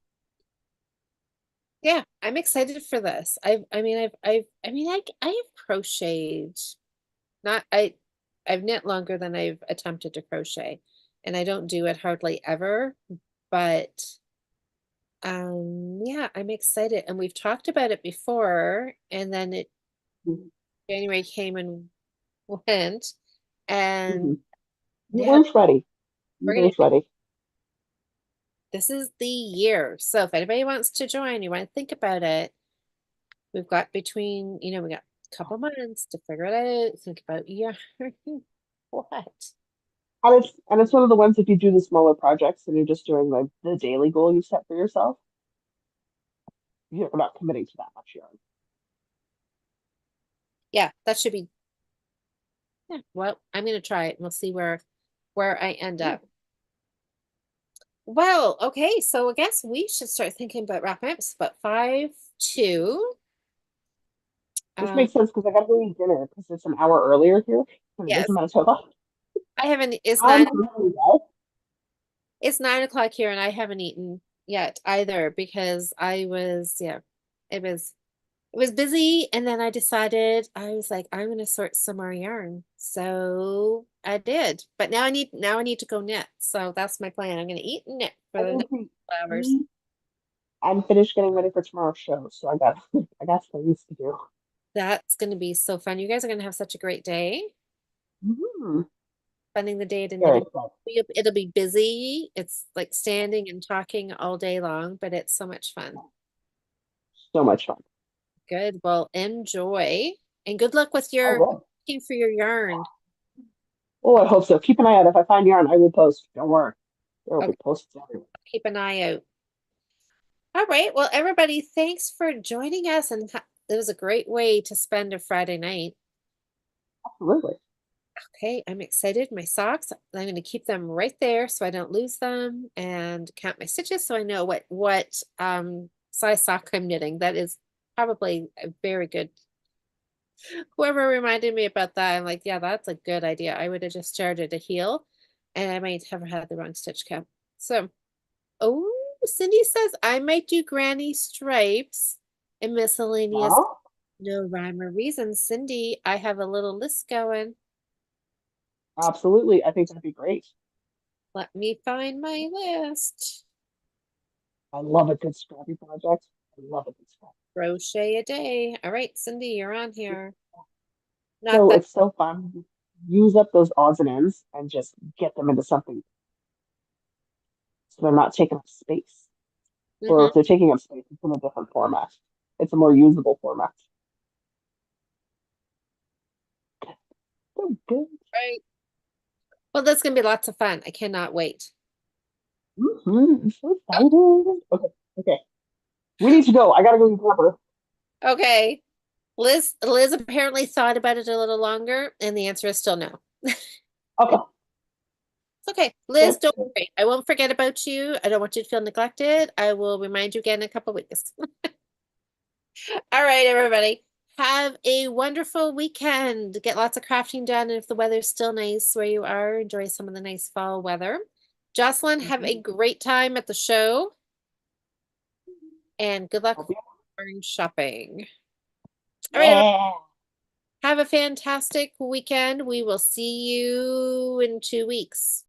yeah, I'm excited for this. I have crocheted. Not I've knit longer than I've attempted to crochet, and I don't do it hardly ever, but yeah, I'm excited. And we've talked about it before, and then it mhm, January came and went, and mhm. You yeah, weren't ready. You we're gonna weren't ready. this is the year. So if anybody wants to join, you want to think about it, we've got between, we got a couple months to figure it out, think about yeah, what? And it's one of the ones if you do the smaller projects and you're just doing like the daily goal you set for yourself, you're not committing to that much yarn. Yeah, that should be yeah, well, I'm gonna try it and we'll see where I end Yeah. up. Well, okay, so I guess we should start thinking about wrapping up. It's about 5 2. Which Um, makes sense because I got to eat dinner because it's an hour earlier here than it is in yes, Manitoba. I haven't. I'm hungry, guys. It's 9 o'clock here, and I haven't eaten yet either because yeah, it was it was busy, and then I decided I was like I'm gonna sort some more yarn, so I did. But now I need to go knit, so that's my plan. I'm gonna eat and knit for I the need next to couple hours. eat. I'm finished getting ready for tomorrow's show, so I got I got things to do. That's gonna be so fun. You guys are gonna have such a great day. Hmm. Spending the day at a Very knitting. excited. It'll be busy. It's like standing and talking all day long, but it's so much fun. So much fun. Good. Well, enjoy and good luck with I your will. looking for your yarn. Oh, I hope so. Keep an eye out. If I find yarn, I will post. Don't worry. There will be Okay, posts everywhere. keep an eye out. All right. Well, everybody, thanks for joining us, and it was a great way to spend a Friday night. Absolutely. Okay, I'm excited. My socks, I'm going to keep them right there so I don't lose them, and count my stitches so I know what size sock I'm knitting. That is probably a very good. Whoever reminded me about that, I'm like, yeah, that's a good idea. I would have just started a heel, and I might have had the wrong stitch count. So, oh, Cindy says I might do granny stripes and miscellaneous. Well, No rhyme or reason. Cindy, I have a little list going. absolutely. I think that'd be great. Let me find my list. I love a good scrappy project. I love a good scrappy. Crochet a day. All right, Cindy, you're on here. Not So that. it's so fun to use up those odds and ends and just get them into something so they're not taking up space. Or Mhm. if they're taking up space, it's in a different format. It's a more usable format. So good. Right. Well, that's gonna be lots of fun. I cannot wait. I'm so excited. Okay, okay. We need to go. I gotta go eat supper. Okay. Liz apparently thought about it a little longer, and the answer is still no. Okay. It's okay. Liz, don't worry. I won't forget about you. I don't want you to feel neglected. I will remind you again in a couple weeks. All right, everybody. Have a wonderful weekend. Get lots of crafting done. And if the weather's still nice where you are, enjoy some of the nice fall weather. Jocelyn, have a Mhm. great time at the show and good luck Hope you- shopping. All right, everybody. Yeah. Have a fantastic weekend. We will see you in 2 weeks.